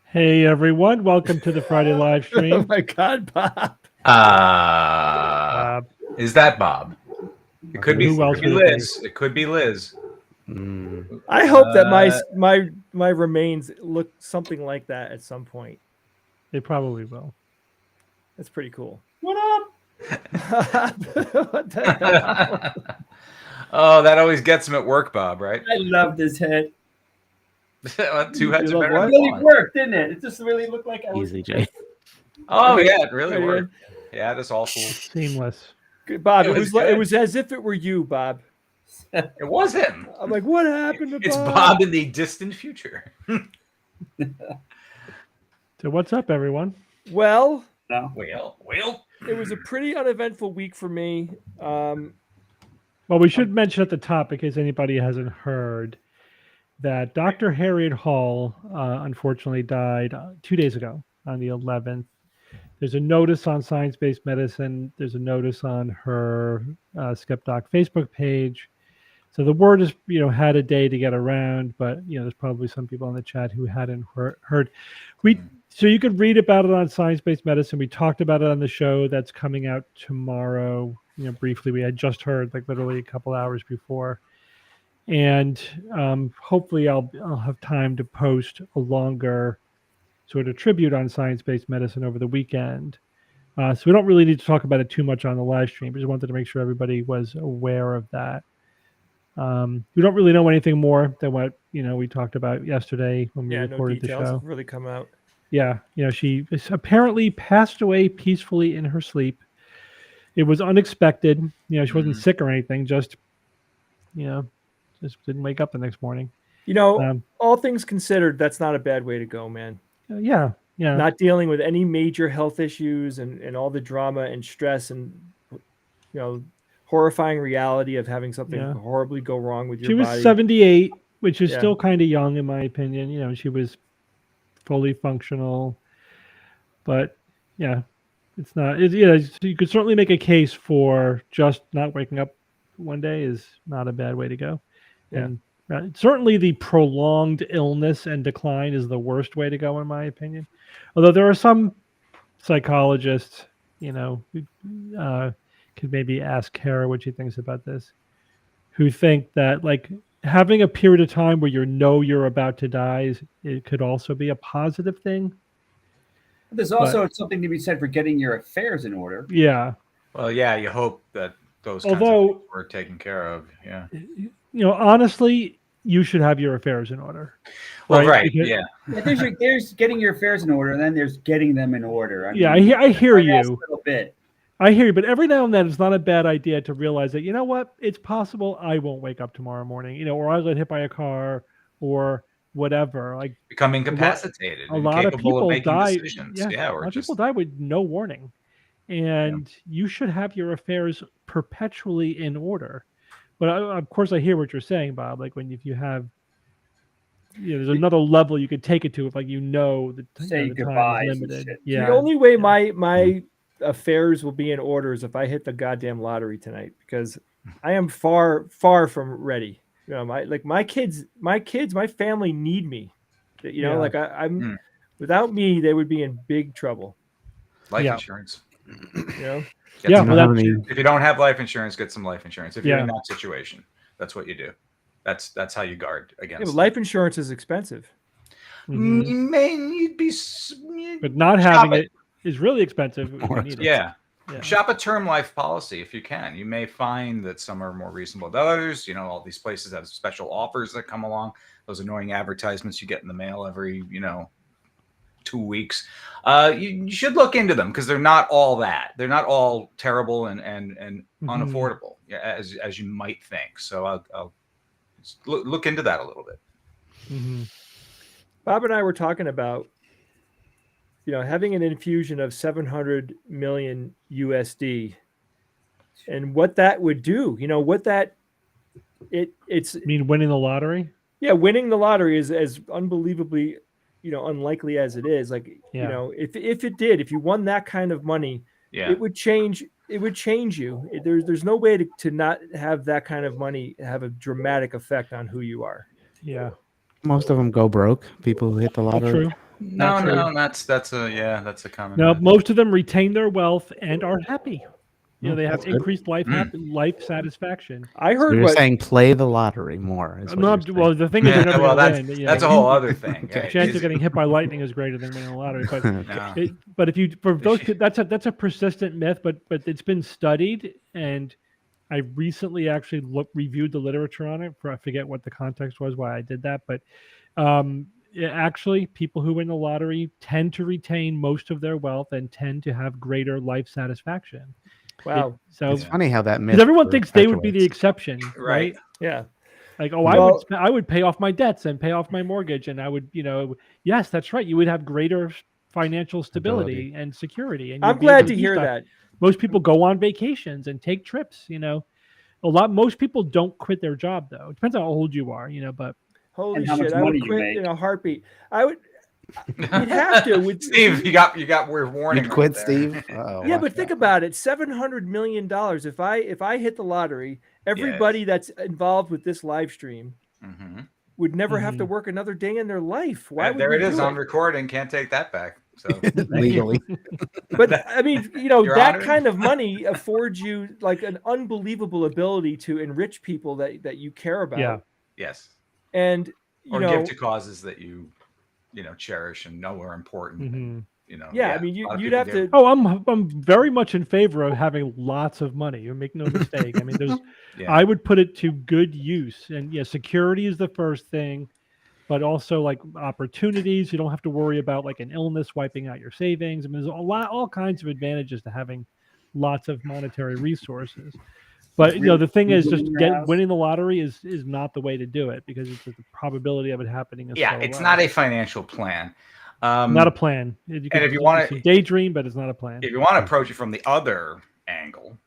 Hey everyone, welcome to the Friday live stream. Oh my God, Bob. Is that Bob? It could be, Liz. It could be Liz. I hope that my remains look something like that at some point. They probably will. That's pretty cool. What up? What the hell? Oh, that always gets him at work, Bob, right? I love this head. Two heads are better. It really worked, didn't it? It just really looked like I was... Easy, Jay. Oh yeah, it really worked. Yeah, that's awful. Seamless. Good, Bob, it was as if it were you, Bob. It was him. I'm like, what happened to Bob? It's Bob in the distant future. So what's up, everyone? Well, it was a pretty uneventful week for me. Well, we should mention at the top, in case anybody hasn't heard, that Dr. Harriet Hall unfortunately died 2 days ago on the 11th. There's a notice on Science-Based Medicine. There's a notice on her Skepdoc Facebook page. So the word is, had a day to get around, but there's probably some people in the chat who hadn't heard. So you could read about it on Science-Based Medicine. We talked about it on the show that's coming out tomorrow. Briefly, we had just heard, like literally a couple hours before. And hopefully I'll have time to post a longer sort of tribute on Science-Based Medicine over the weekend. So we don't really need to talk about it too much on the live stream. We just wanted to make sure everybody was aware of that. We don't really know anything more than what we talked about yesterday when we recorded the show. No details really come out. Yeah, she apparently passed away peacefully in her sleep. It was unexpected. She wasn't sick or anything. Just didn't wake up the next morning. All things considered, that's not a bad way to go, man. Yeah. Not dealing with any major health issues and all the drama and stress and horrifying reality of having something horribly go wrong with your body. She was 78, which is still kind of young in my opinion. She was fully functional, but it's not. You could certainly make a case for just not waking up one day is not a bad way to go. Yeah. And certainly the prolonged illness and decline is the worst way to go, in my opinion. Although there are some psychologists, who could maybe ask Kara what she thinks about this, who think that like having a period of time where you're about to die it could also be a positive thing. There's also something to be said for getting your affairs in order. Yeah. Well, yeah, you hope that those kinds of things were taken care of. Yeah. Honestly, you should have your affairs in order. Well, right. Yeah. There's getting your affairs in order, and then there's getting them in order. I hear you. A little bit. I hear you, but every now and then it's not a bad idea to realize that, you know what, it's possible I won't wake up tomorrow morning, or I get hit by a car or whatever. Like become incapacitated. A lot of people die. Yeah, a lot of people die with no warning. And you should have your affairs perpetually in order. But of course, I hear what you're saying, Bob. Like if you have, there's another level you could take it to if, like, the say the goodbye. time is limited. Yeah. The only way my affairs will be in order is if I hit the goddamn lottery tonight, because I am far from ready. My kids, my family need me. Like I'm without me, they would be in big trouble. Life insurance. If you don't have life insurance, get some life insurance. If you're in that situation, that's what you do. That's how you guard against. But life insurance is expensive. Mm-hmm. But not having it is really expensive. Yeah. Shop a term life policy if you can. You may find that some are more reasonable than others. All these places have special offers that come along. Those annoying advertisements you get in the mail every 2 weeks. You should look into them because they're not all that. They're not all terrible and unaffordable as you might think. So I'll look into that a little bit. Mm-hmm. Bob and I were talking about having an infusion of 700 million USD and what that would do. It's winning the lottery? Yeah, winning the lottery is as unbelievably unlikely as it is. If you won that kind of money, it would change you. There's no way to not have that kind of money have a dramatic effect on who you are. Yeah. Most of them go broke. People who hit the lottery. True. No, that's a common. No, most of them retain their wealth and are happy. They have increased life satisfaction. I heard you're saying play the lottery more. Well, the thing is, that's a whole other thing. The chance of getting hit by lightning is greater than winning the lottery. But that's a persistent myth. But it's been studied, and I recently actually reviewed the literature on it. I forget what the context was why I did that, but actually, people who win the lottery tend to retain most of their wealth and tend to have greater life satisfaction. Wow. It's funny how that myth. Because everyone thinks they would be the exception, right? Yeah. Like, I would pay off my debts and pay off my mortgage, and I would, yes, that's right. You would have greater financial stability and security. And I'm glad to hear that. Most people go on vacations and take trips. Most people don't quit their job though. It depends on how old you are, but. Holy shit! I would quit in a heartbeat. I would. You'd have to. Steve, you got we're warning. You'd quit, Steve. Yeah, but think about it: $700 million. If I hit the lottery, everybody that's involved with this live stream would never have to work another day in their life. Why? There it is on recording. Can't take that back. So legally. But I mean, that kind of money affords you like an unbelievable ability to enrich people that you care about. Yeah. Yes. And give to causes that you cherish and know are important. I mean, you'd have to. Oh, I'm very much in favor of having lots of money. You make no mistake. I mean, I would put it to good use, and security is the first thing, but also like opportunities. You don't have to worry about like an illness wiping out your savings. I mean, there's all kinds of advantages to having lots of monetary resources. But the thing is, just winning the lottery is not the way to do it because it's the probability of it happening. It's not a financial plan. Not a plan. And if you want to daydream, but it's not a plan. If you want to approach it from the other angle,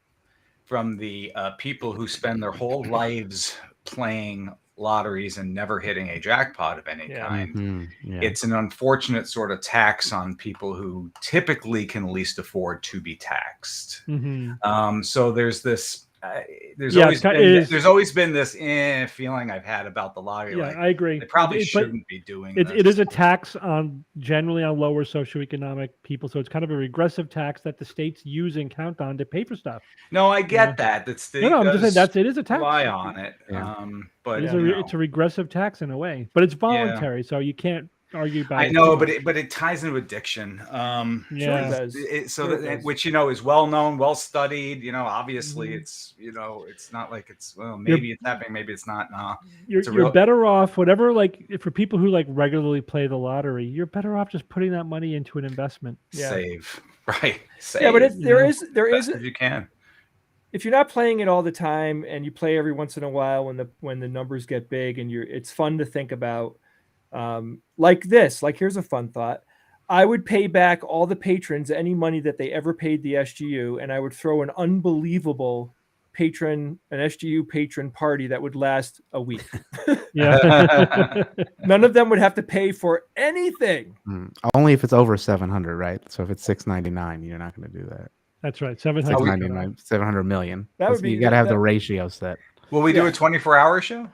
from the people who spend their whole lives playing lotteries and never hitting a jackpot of any kind, it's an unfortunate sort of tax on people who typically can least afford to be taxed. So there's this. There's always been this feeling I've had about the lottery. Yeah, I agree. They probably shouldn't be doing this. It is a tax generally on lower socioeconomic people, so it's kind of a regressive tax that the states use and count on to pay for stuff. No, I get that. I'm just saying it is a tax. Rely on it, but it's a regressive tax in a way, but it's voluntary, so you can't. argue about. I know, but it ties into addiction. Yeah. Which is well known, well studied. Obviously, it's it's not like it's maybe it's happening, maybe it's not. No, you're better off. Whatever, for people who regularly play the lottery, you're better off just putting that money into an investment. Save, right? Save. Yeah, but there is if you can. If you're not playing it all the time and you play every once in a while when the numbers get big and it's fun to think about, here's a fun thought. I would pay back all the patrons any money that they ever paid the SGU, and I would throw an unbelievable SGU patron party that would last a week. Yeah. None of them would have to pay for anything. Only if it's over 700, right? So if it's 699, you're not going to do that. That's right. 700 million. That would be, you got to have the ratio set. Will we do a 24-hour show?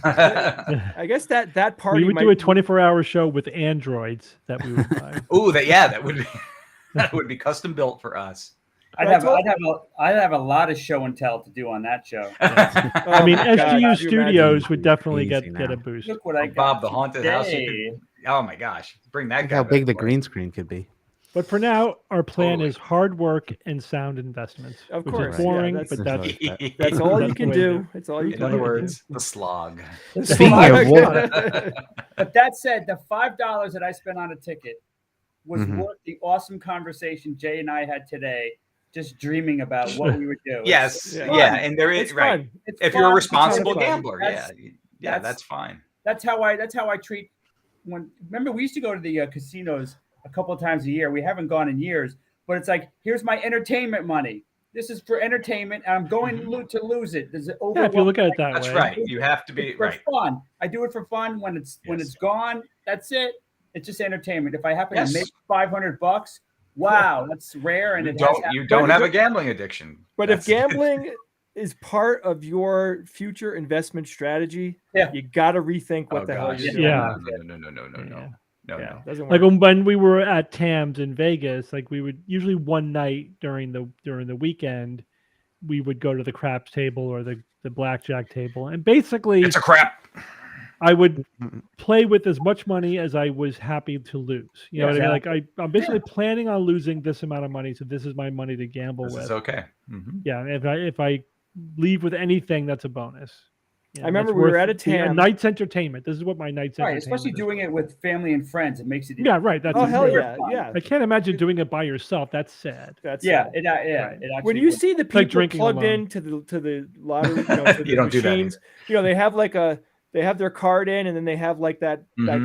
I guess that party. We would do a 24-hour show with androids that we would buy. that would be custom built for us. I'd have a lot of show and tell to do on that show. I mean, SGU Studios would definitely get a boost. Look what I got. Bob, the haunted house. Oh my gosh, bring that guy. How big the green screen could be. But for now, our plan is hard work and sound investments. Of course, boring, yeah, but that's all you can do. It's all you can do. In other words, the slog. Speaking of what, but that said, the $5 that I spent on a ticket was worth the awesome conversation Jay and I had today, just dreaming about what we would do. Yes, and there is right. If you're a responsible gambler, that's fine. That's how I treat. Remember, we used to go to the casinos a couple of times a year. We haven't gone in years, but it's like, here's my entertainment money. This is for entertainment, and I'm going to lose it. Does it if you look at it that that's way. Right. You have to be for fun. I do it for fun. When it's gone, that's it. It's just entertainment. If I happen to make $500, wow, that's rare. And you don't have a gambling addiction. But if gambling is part of your future investment strategy, you got to rethink what the hell you're doing. Yeah. No. Doesn't work. When we were at Tam's in Vegas, we would usually one night during the weekend, we would go to the craps table or the blackjack table, and basically it's a crap. I would play with as much money as I was happy to lose. You know what I mean? I'm basically planning on losing this amount of money, so this is my money to gamble with. This is okay. Mm-hmm. Yeah, if I leave with anything, that's a bonus. I remember we were at a TAM. A night's entertainment. This is what my night's entertainment especially doing it with family and friends. It makes it right. That's hell yeah. I can't imagine doing it by yourself. That's sad. That's sad. It actually when you see the people plugged into the lottery, to you don't machines, do that. They have they have their card in, and then they have that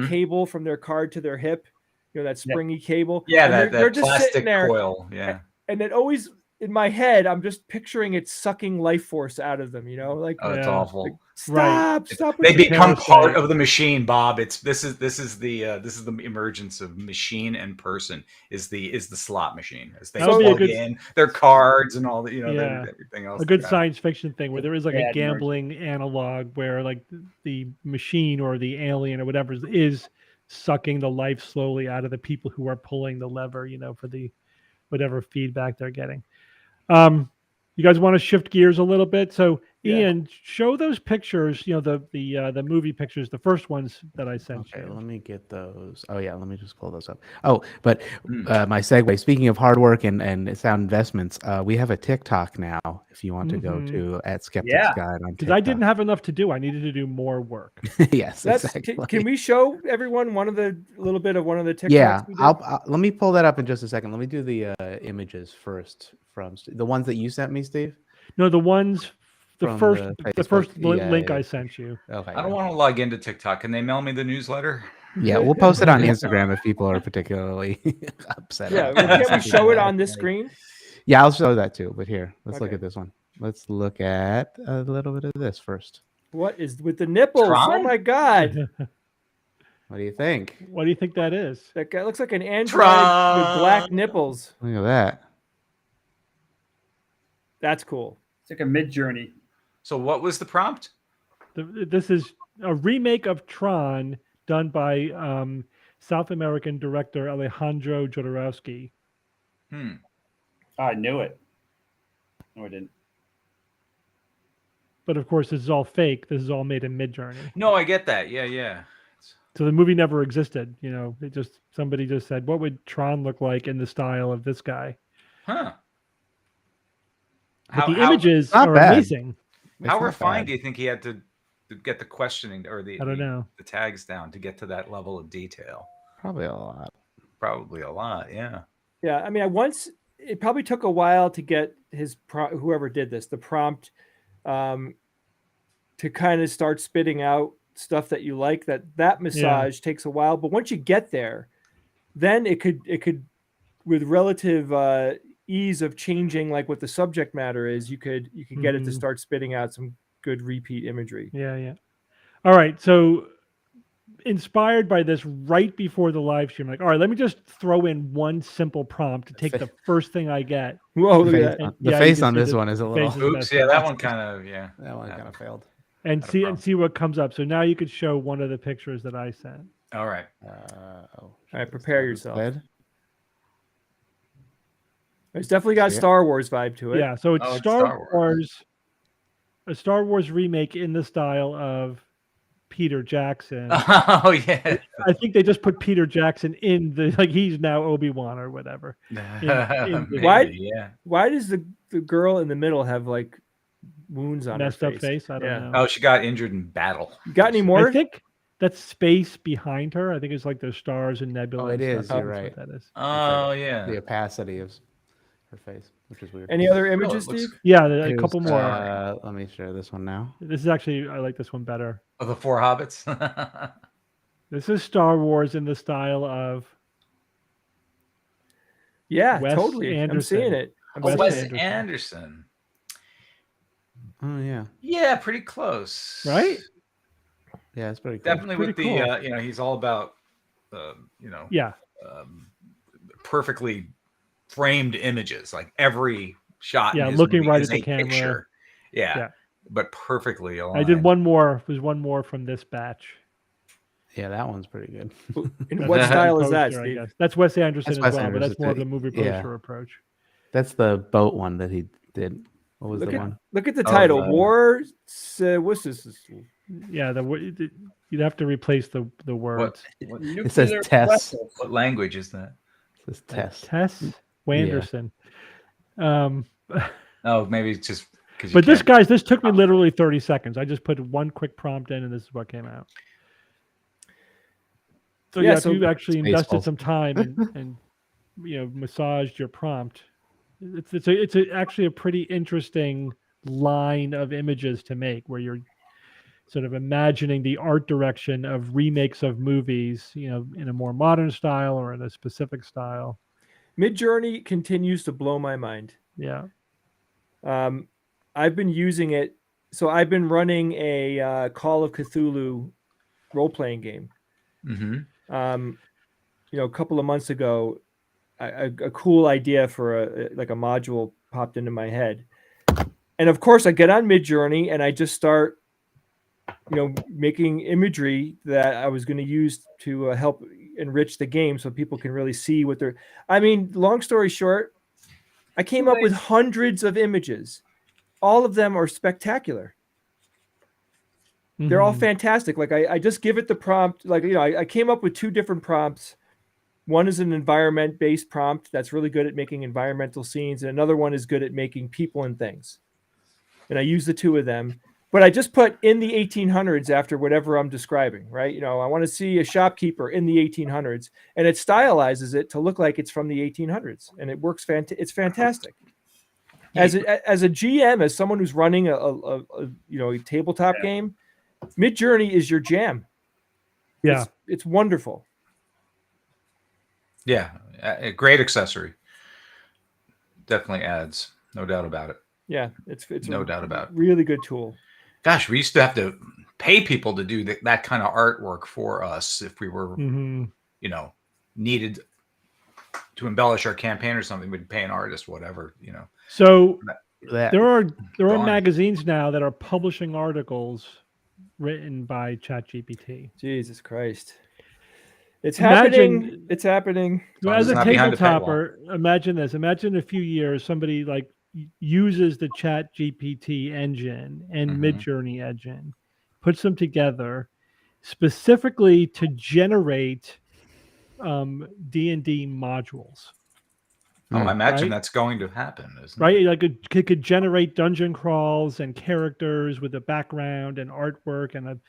cable from their card to their hip, that springy cable. Yeah, they're just plastic sitting there, coil. Yeah. And it always, in my head, I'm just picturing it sucking life force out of them. It's awful. Stop! They become part of the machine, Bob. This is the emergence of machine and person is the slot machine as they plug in their cards and all that. Everything else. A good science fiction thing where there is a gambling analog where the machine or the alien or whatever is sucking the life slowly out of the people who are pulling the lever. For the whatever feedback they're getting. You guys want to shift gears a little bit? So Ian, show those pictures, the movie pictures, the first ones that I sent you. Let me get those. Oh yeah, let me just pull those up. Oh, but my segue, speaking of hard work and sound investments, we have a TikTok now if you want to go to at Skeptics Guide on TikTok. Because I didn't have enough to do. I needed to do more work. Yes, exactly. Can we show everyone one of the TikToks? Yeah, I'll let me pull that up in just a second. Let me do the images first from the ones that you sent me, Steve. No, the ones. The first link I sent you. Okay, I don't want to log into TikTok. Can they mail me the newsletter? Yeah, we'll post it on Instagram if people are particularly upset. Yeah, can't we show it on this screen? Yeah, I'll show that too. But here, let's look at this one. Let's look at a little bit of this first. What is with the nipples? Oh my God. What do you think? What do you think that is? That guy looks like an android with black nipples. Look at that. That's cool. It's like a Mid-Journey. So what was the prompt? This is a remake of Tron done by South American director Alejandro Jodorowsky. I knew it. No, I didn't. But of course, this is all fake. This is all made in Mid-Journey. No, I get that. Yeah. So the movie never existed. Somebody just said, "What would Tron look like in the style of this guy?" Huh. But the images are amazing. How refined do you think he had to get the questioning or I don't know. the tags down to get to that level of detail? Probably a lot. Yeah. Yeah, I mean, it probably took a while to get whoever did this, the prompt, to kind of start spitting out stuff that you like. That massage takes a while, but once you get there, then it could with relative ease of changing like what the subject matter is, you could get it to start spitting out some good repeat imagery. Yeah. All right, so inspired by this, right before the live stream, like, all right, let me just throw in one simple prompt to take the first thing I get. Whoa, look at that. The face on this one is a little. Oops, that one kind of failed. And see what comes up. So now you could show one of the pictures that I sent. All right. All right, prepare yourself. It's definitely got Star Wars vibe to it. Yeah, so it's Star Wars, a Star Wars remake in the style of Peter Jackson. Oh yeah. I think they just put Peter Jackson in he's now Obi-Wan or whatever. Why does the girl in the middle have like wounds on messed her up face? I don't know. Oh, she got injured in battle. You got any more? I think that's space behind her. I think it's like there's stars and nebula. Oh, it is. You're right. That is. Oh yeah. The opacity of her face, which is weird. Any other images, Steve? Yeah, a couple more. Let me share this one now. This is actually, I like this one better. Of the 4 hobbits. This is Star Wars in the style of Wes totally. Anderson. I'm seeing it. Wes Anderson. Oh yeah. Yeah, pretty close. Right? Yeah, it's pretty cool. Definitely with the he's all about perfectly framed images, like every shot. Yeah, looking right at the camera. Picture. Yeah, but perfectly aligned. I did one more. There's one more from this batch. Yeah, that one's pretty good. In what style is that, Steve? That's Wes Anderson Wes as well, Anderson, but that's more of the movie poster approach. That's the boat one that he did. What was the one? Look at the title. What's this? Yeah, you'd have to replace the words. What it says Tess. What language is that? It says Tess. Tess Wanderson. Oh, maybe it's just because. But this took me literally 30 seconds. I just put one quick prompt in, and this is what came out. So you actually invested some time and massaged your prompt. It's actually a pretty interesting line of images to make, where you're sort of imagining the art direction of remakes of movies, in a more modern style or in a specific style. Midjourney continues to blow my mind. Yeah. I've been using it. So I've been running a Call of Cthulhu role-playing game. Mm-hmm. A couple of months ago, a cool idea for a module popped into my head. And of course I get on Midjourney and I just start, making imagery that I was going to use to help enrich the game so people can really see what they're. I mean, long story short, I came up with hundreds of images. All of them are spectacular. Mm-hmm. They're all fantastic. Like I just give it the prompt. I came up with 2 different prompts. One is an environment-based prompt that's really good at making environmental scenes, and another one is good at making people and things. And I use the 2 of them. But I just put in the 1800s after whatever I'm describing, right? I want to see a shopkeeper in the 1800s, and it stylizes it to look like it's from the 1800s, and it works. It's fantastic. As a GM, as someone who's running a tabletop game, Midjourney is your jam. Yeah, it's wonderful. Yeah, a great accessory. Definitely adds, no doubt about it. Yeah, it's no doubt about it. Really good tool. Gosh, we used to have to pay people to do that kind of artwork for us if we were, needed to embellish our campaign or something. We'd pay an artist, whatever, So there are magazines now that are publishing articles written by ChatGPT. Jesus Christ. It's happening. It's happening. As a tabletopper, imagine this. Imagine in a few years somebody uses the ChatGPT engine and Midjourney engine, puts them together, specifically to generate D&D modules. Oh, I imagine right? that's going to happen, isn't right? it? Like it could generate dungeon crawls and characters with a background and artwork and a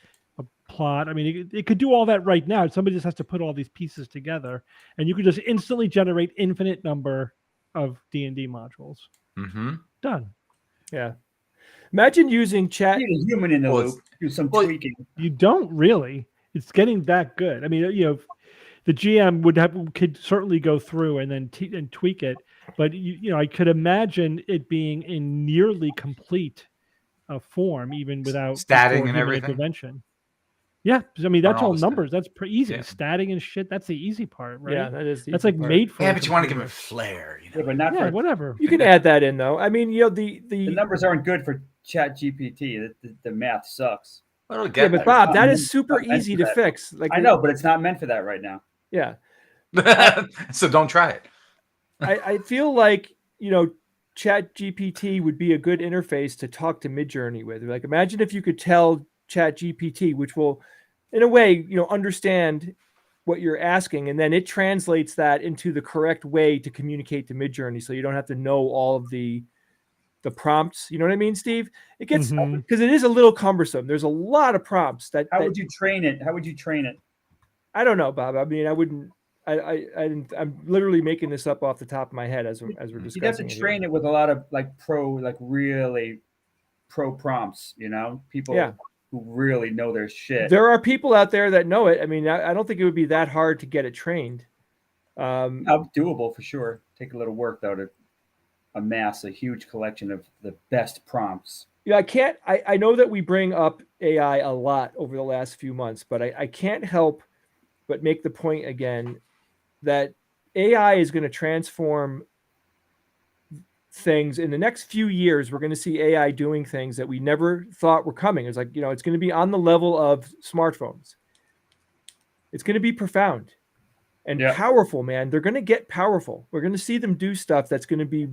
plot. I mean, it could do all that right now. Somebody just has to put all these pieces together, and you could just instantly generate infinite number of D&D modules. Mm-hmm. Done. Yeah. Imagine using chat. You need a human in the loop. Do some tweaking. You don't really. It's getting that good. I mean, the GM could certainly go through and then and tweak it, but I could imagine it being in nearly complete form, even without statting and everything. Intervention. Yeah, I mean that's all numbers. Stuff. That's pretty easy. Yeah. Statting and shit. That's the easy part, right? Yeah, that is. That's like part. made for. Yeah, but you want to give it flair, Yeah, but not for whatever. You can add that in though. I mean, the numbers aren't good for Chat GPT. The math sucks. Yeah, but Bob, that is super easy to fix. Like I know, but it's not meant for that right now. Yeah. So don't try it. I feel like Chat GPT would be a good interface to talk to Midjourney with. Like, imagine if you could tell Chat GPT, which will, in a way, understand what you're asking, and then it translates that into the correct way to communicate to Midjourney, so you don't have to know all of the prompts. You know what I mean, Steve? It gets because it is a little cumbersome. There's a lot of prompts that. How would you train it? How would you train it? I don't know, Bob. I mean, I wouldn't. I'm literally making this up off the top of my head as we're discussing. You'd have to train it with a lot of really pro prompts. People who really know their shit. There are people out there that know it. I mean, I don't think it would be that hard to get it trained. Doable for sure. Take a little work though to amass a huge collection of the best prompts. Yeah, I know that we bring up AI a lot over the last few months, but I can't help but make the point again that AI is going to transform things in the next few years. We're going to see AI doing things that we never thought were coming. It's like, it's going to be on the level of smartphones. It's going to be profound and powerful, man. They're going to get powerful. We're going to see them do stuff that's going to be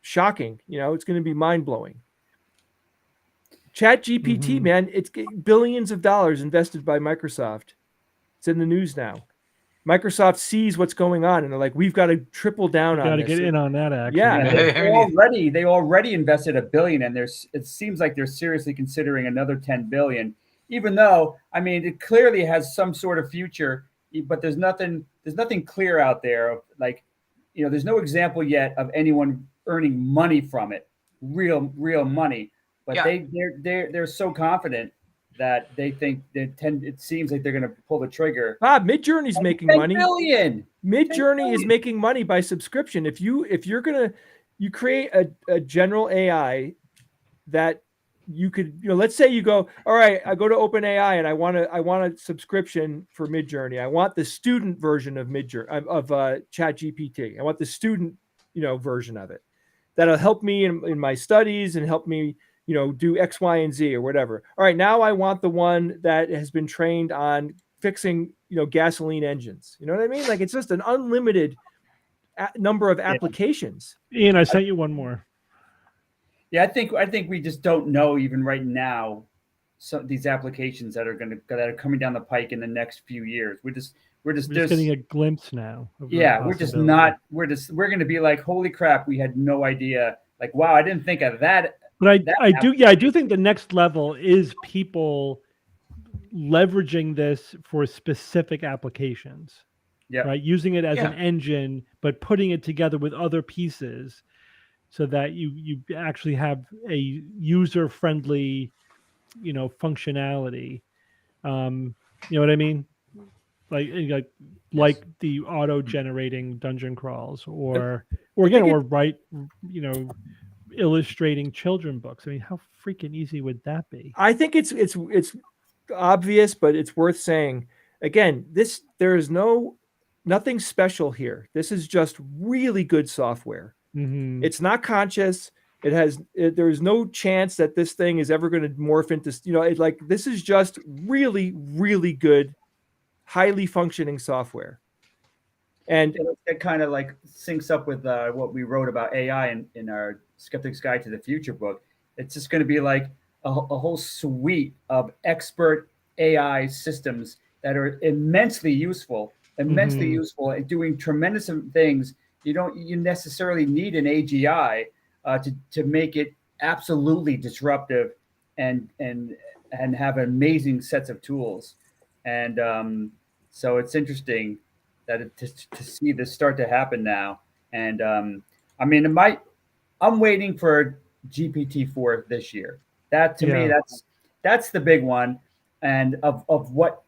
shocking. It's going to be mind blowing. Chat GPT, man, it's billions of dollars invested by Microsoft. It's in the news now. Microsoft sees what's going on, and they're like, "We've got to triple down on this." Got to get in on that action. Yeah, they already invested $1 billion, and it seems like they're seriously considering another $10 billion. Even though, I mean, it clearly has some sort of future, but there's nothing clear out there. Of there's no example yet of anyone earning money from it, real money. But they're so confident that they think it seems like they're going to pull the trigger. Bob, Midjourney's making money. $10 billion. Midjourney is making money by subscription. If you're gonna create a general AI that you could, let's say you go, all right, I go to OpenAI and I want a subscription for Midjourney. I want the student version of ChatGPT. I want the student, version of it. That'll help me in my studies and help me, do X, Y, and Z or whatever. All right, now I want the one that has been trained on fixing, gasoline engines. You know what I mean? Like, it's just an unlimited number of applications. Ian, I sent you one more. Yeah, I think we just don't know even right now. So these applications that are coming down the pike in the next few years. We're just getting a glimpse now. Yeah, we're going to be like, holy crap, we had no idea. Like, wow, I didn't think of that. But I do think the next level is people leveraging this for specific applications. Yeah. Right. Using it as an engine, but putting it together with other pieces so that you actually have a user-friendly, functionality. You know what I mean? Like the auto-generating dungeon crawls or illustrating children books. I mean, how freaking easy would that be? I think it's obvious, but it's worth saying. Again, there is nothing special here. This is just really good software. Mm-hmm. It's not conscious. There's no chance that this thing is ever going to morph into, this is just really, really good, highly functioning software. And it kind of syncs up with what we wrote about AI in our Skeptic's Guide to the Future book. It's just going to be like a whole suite of expert AI systems that are immensely useful and doing tremendous things. You necessarily need an AGI to make it absolutely disruptive and have amazing sets of tools. And so it's interesting that to see this start to happen now. And I mean, I'm waiting for GPT-4 this year. That to me, that's the big one, and of what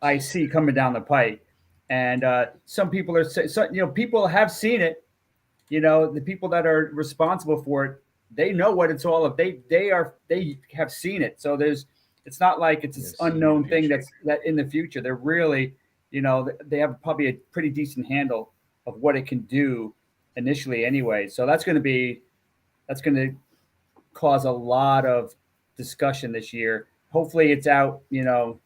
I see coming down the pike. And some people are people have seen it. The people that are responsible for it, they know what it's all of. They have seen it. So it's not like it's this unknown thing that in the future. They're really, they have probably a pretty decent handle of what it can do initially anyway. So that's going to cause a lot of discussion this year. Hopefully it's out,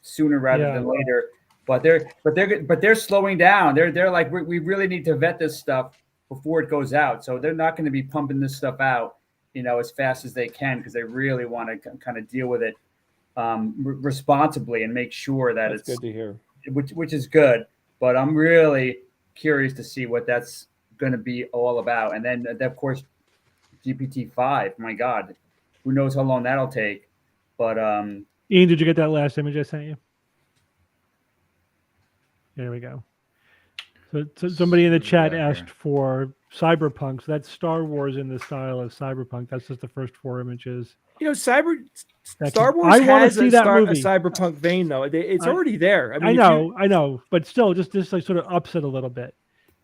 sooner rather than later. But they're slowing down. They're like, we really need to vet this stuff before it goes out. So they're not going to be pumping this stuff out, as fast as they can, because they really want to kind of deal with it responsibly and make sure that it's good to hear. Which is good. But I'm really curious to see what that's going to be all about. And then, of course, GPT-5. My God, who knows how long that'll take? But Ian, did you get that last image I sent you? There we go. So somebody in the chat asked for Cyberpunk. So that's Star Wars in the style of Cyberpunk. That's just the first 4 images. Star Wars has a Cyberpunk vein, though. It's already there. I mean, I know, but still, just like sort of ups it a little bit.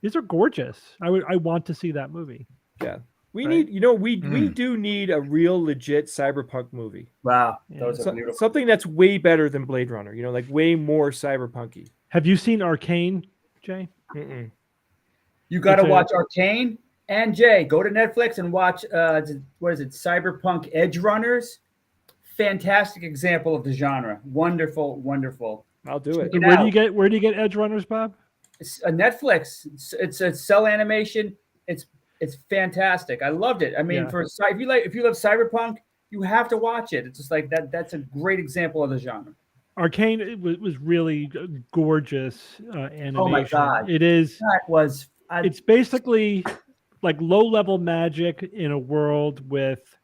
These are gorgeous. I want to see that movie. Yeah, we need. We do need a real legit Cyberpunk movie. Wow, those are beautiful. Something that's way better than Blade Runner. Like way more cyberpunky. Have you seen Arcane, Jay? Mm-mm. You got to watch Arcane. And Jay, go to Netflix and watch, what is it, Cyberpunk Edge Runners? Fantastic example of the genre. Wonderful, wonderful. I'll do it. Where do you get Edge Runners, Bob? It's a Netflix. It's a cell animation. It's fantastic. I loved it. I mean, if you love Cyberpunk, you have to watch it. It's just like that. That's a great example of the genre. Arcane was really gorgeous animation. Oh my God! It is. It's basically like low-level magic in a world with,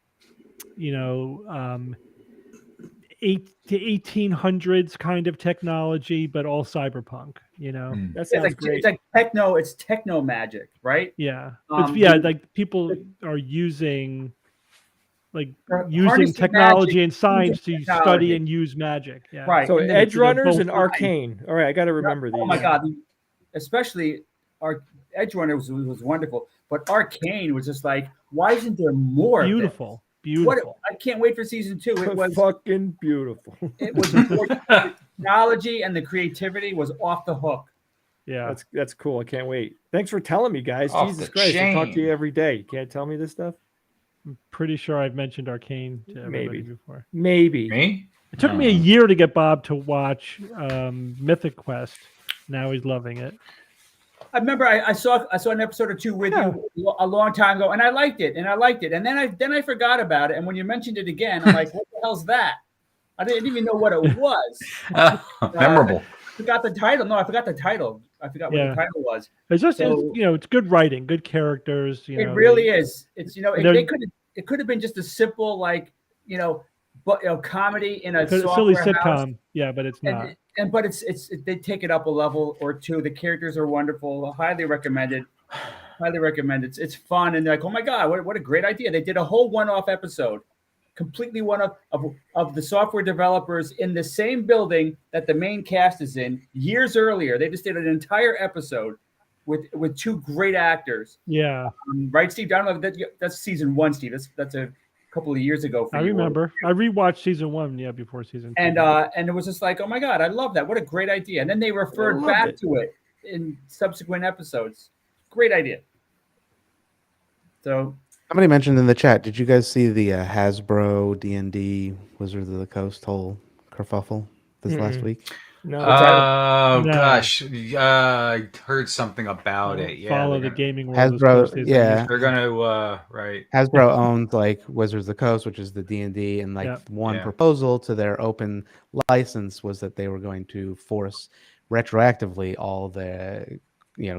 1800s kind of technology, but all cyberpunk. That sounds great. It's like techno. It's techno magic, right? Yeah, like people are using technology and science to study and use magic. Yeah, right. So Edge Runners and Arcane. All right, I got to remember these. Oh my God, especially our Edge Runners was wonderful, but Arcane was just like, why isn't there more? Beautiful. I can't wait for season 2. It was fucking beautiful. It was the technology and the creativity was off the hook. Yeah, that's cool. I can't wait. Thanks for telling me, guys. Jesus Christ, I talk to you every day. You can't tell me this stuff. I'm pretty sure I've mentioned Arcane to everybody before. Maybe. Me? It took me a year to get Bob to watch Mythic Quest. Now he's loving it. I remember I saw an episode or 2 with you a long time ago, and I liked it, and then I forgot about it. And when you mentioned it again, I'm like, what the hell's that? I didn't even know what it was. Memorable. I forgot the title. No, I forgot the title. I forgot what the title was. It's just it's good writing, good characters. It really is. It's it could have been just a simple comedy in a silly sitcom. House. Yeah, but it's not. But they take it up a level or 2. The characters are wonderful. Highly recommended. It's fun, and like, oh my God, what a great idea! They did a whole one-off episode, completely one-off of the software developers in the same building that the main cast is in years earlier. They just did an entire episode with 2 great actors. Yeah, right, Steve. I don't know. That's season 1, Steve. That's a couple of years ago. I remember. I rewatched season 1. Before season 2. And it was just like, oh my God, I love that. What a great idea. And then they referred back to it in subsequent episodes. Great idea. So somebody mentioned in the chat, did you guys see the Hasbro D&D Wizards of the Coast whole kerfuffle this last week? No. Oh No. gosh, I heard something about Don't it. Yeah, follow they're the gaming world as Hasbro, closely as they yeah. used to. They're gonna right. Hasbro owns like Wizards of the Coast, which is the D&D, and like Yeah. one proposal to their open license was that they were going to force retroactively all the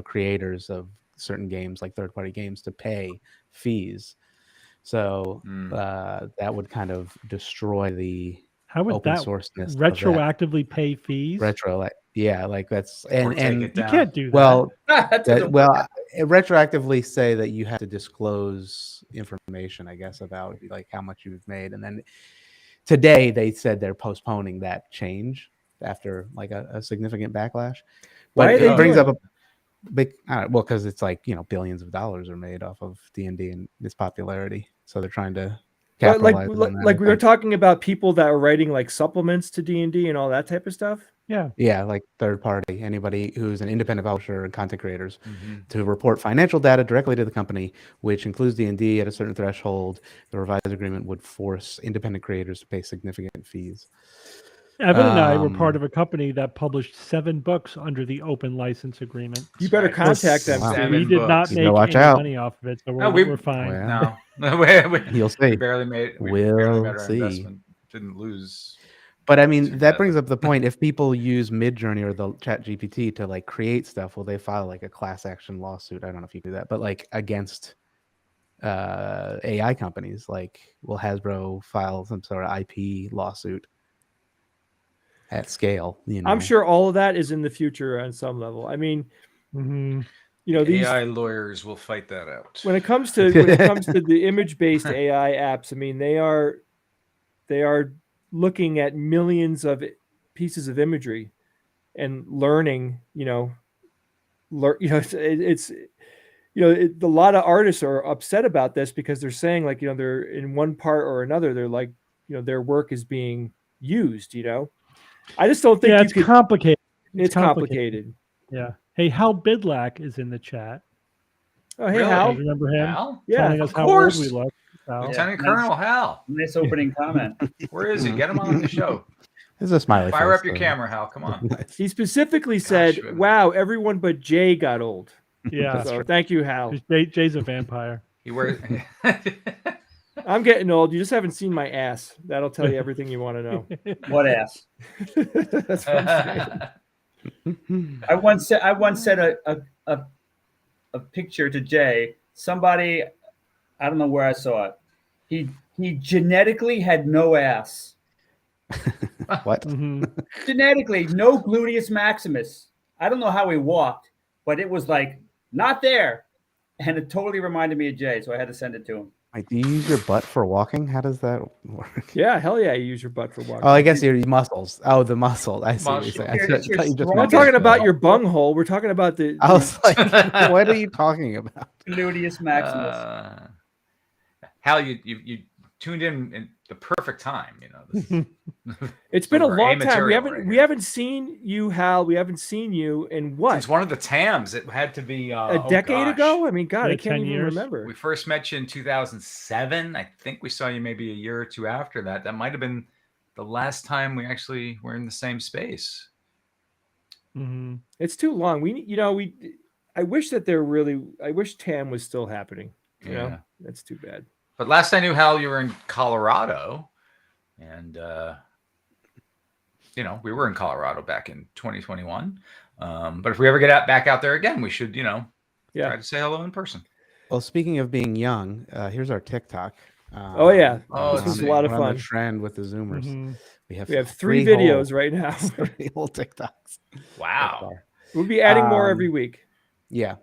creators of certain games, like third-party games, to pay fees. So that would kind of destroy the How would open that sourceness retroactively pay fees? Like that's Or take it you down. can't do that. well. That doesn't Well, work. retroactively say that you have to disclose information, I guess, about like how much you've made, and then today they said they're postponing that change after like a significant backlash. But it brings up a big well, because it's like billions of dollars are made off of D&D and its popularity, so they're trying to capitalize on that. Like we were talking about people that are writing like supplements to D&D and all that type of stuff. Yeah, like third party, anybody who's an independent publisher and content creators to report financial data directly to the company, which includes D&D at a certain threshold. The revised agreement would force independent creators to pay significant fees. Evan and I were part of a company that published 7 books under the open license agreement. You better contact them. Wow. We did not make any money off of it, so we're fine. No, You'll see. We barely made. We'll barely made our see. investment. Didn't lose. But I mean, that brings up the point. If people use Midjourney or the Chat GPT to like create stuff, will they file like a class action lawsuit? I don't know if you do that, but like against AI companies, like will Hasbro file some sort of IP lawsuit at scale? I'm sure all of that is in the future on some level. I mean, these AI lawyers will fight that out. When it comes to the image-based AI apps, I mean, they are looking at millions of pieces of imagery and learning. A lot of artists are upset about this because they're saying like they're in one part or another, they're like their work is being used. I just don't think it's complicated. It's complicated. Yeah. Hey, Hal Bidlack is in the chat. Oh, hey, Hal. Remember him? Hal? Yeah, telling us how old we look. Lieutenant Colonel Hal. Nice opening comment. Where is he? Get him on the show. There's a smiley. Fire up your camera, Hal. Come on. He specifically said, "Wow, everyone but Jay got old." Yeah. So thank you, Hal. Jay's a vampire. He wears. I'm getting old. You just haven't seen my ass. That'll tell you everything you want to know. What ass? That's what I'm saying. I once said a picture to Jay. Somebody, I don't know where I saw it. He genetically had no ass. What? Genetically, no gluteus maximus. I don't know how he walked, but it was like not there, and it totally reminded me of Jay. So I had to send it to him. Like, do you use your butt for walking? How does that work? Yeah, hell yeah, you use your butt for walking. Oh, I guess your muscles. Oh, the muscle. I see what you're saying. We're not talking about your bunghole. We're talking about the. I was like, what are you talking about? Gluteus maximus. Hal, you tuned in the perfect time. It's been a long time. We haven't seen you, Hal. We haven't seen you in what? Since one of the TAMs. It had to be a decade ago. I mean, God, I can't even remember. We first met you in 2007. I think we saw you maybe a year or two after that. That might have been the last time we actually were in the same space. Mm-hmm. It's too long. I wish TAM was still happening. You know, that's too bad. But last I knew, Hal, you were in Colorado, and we were in Colorado back in 2021. But if we ever get back out there again, we should, try to say hello in person. Well, speaking of being young, here's our TikTok. This was a lot of fun. The trend with the Zoomers. Mm-hmm. We have 3 videos right now. 3 whole TikToks. Wow. We'll be adding more every week. Yeah.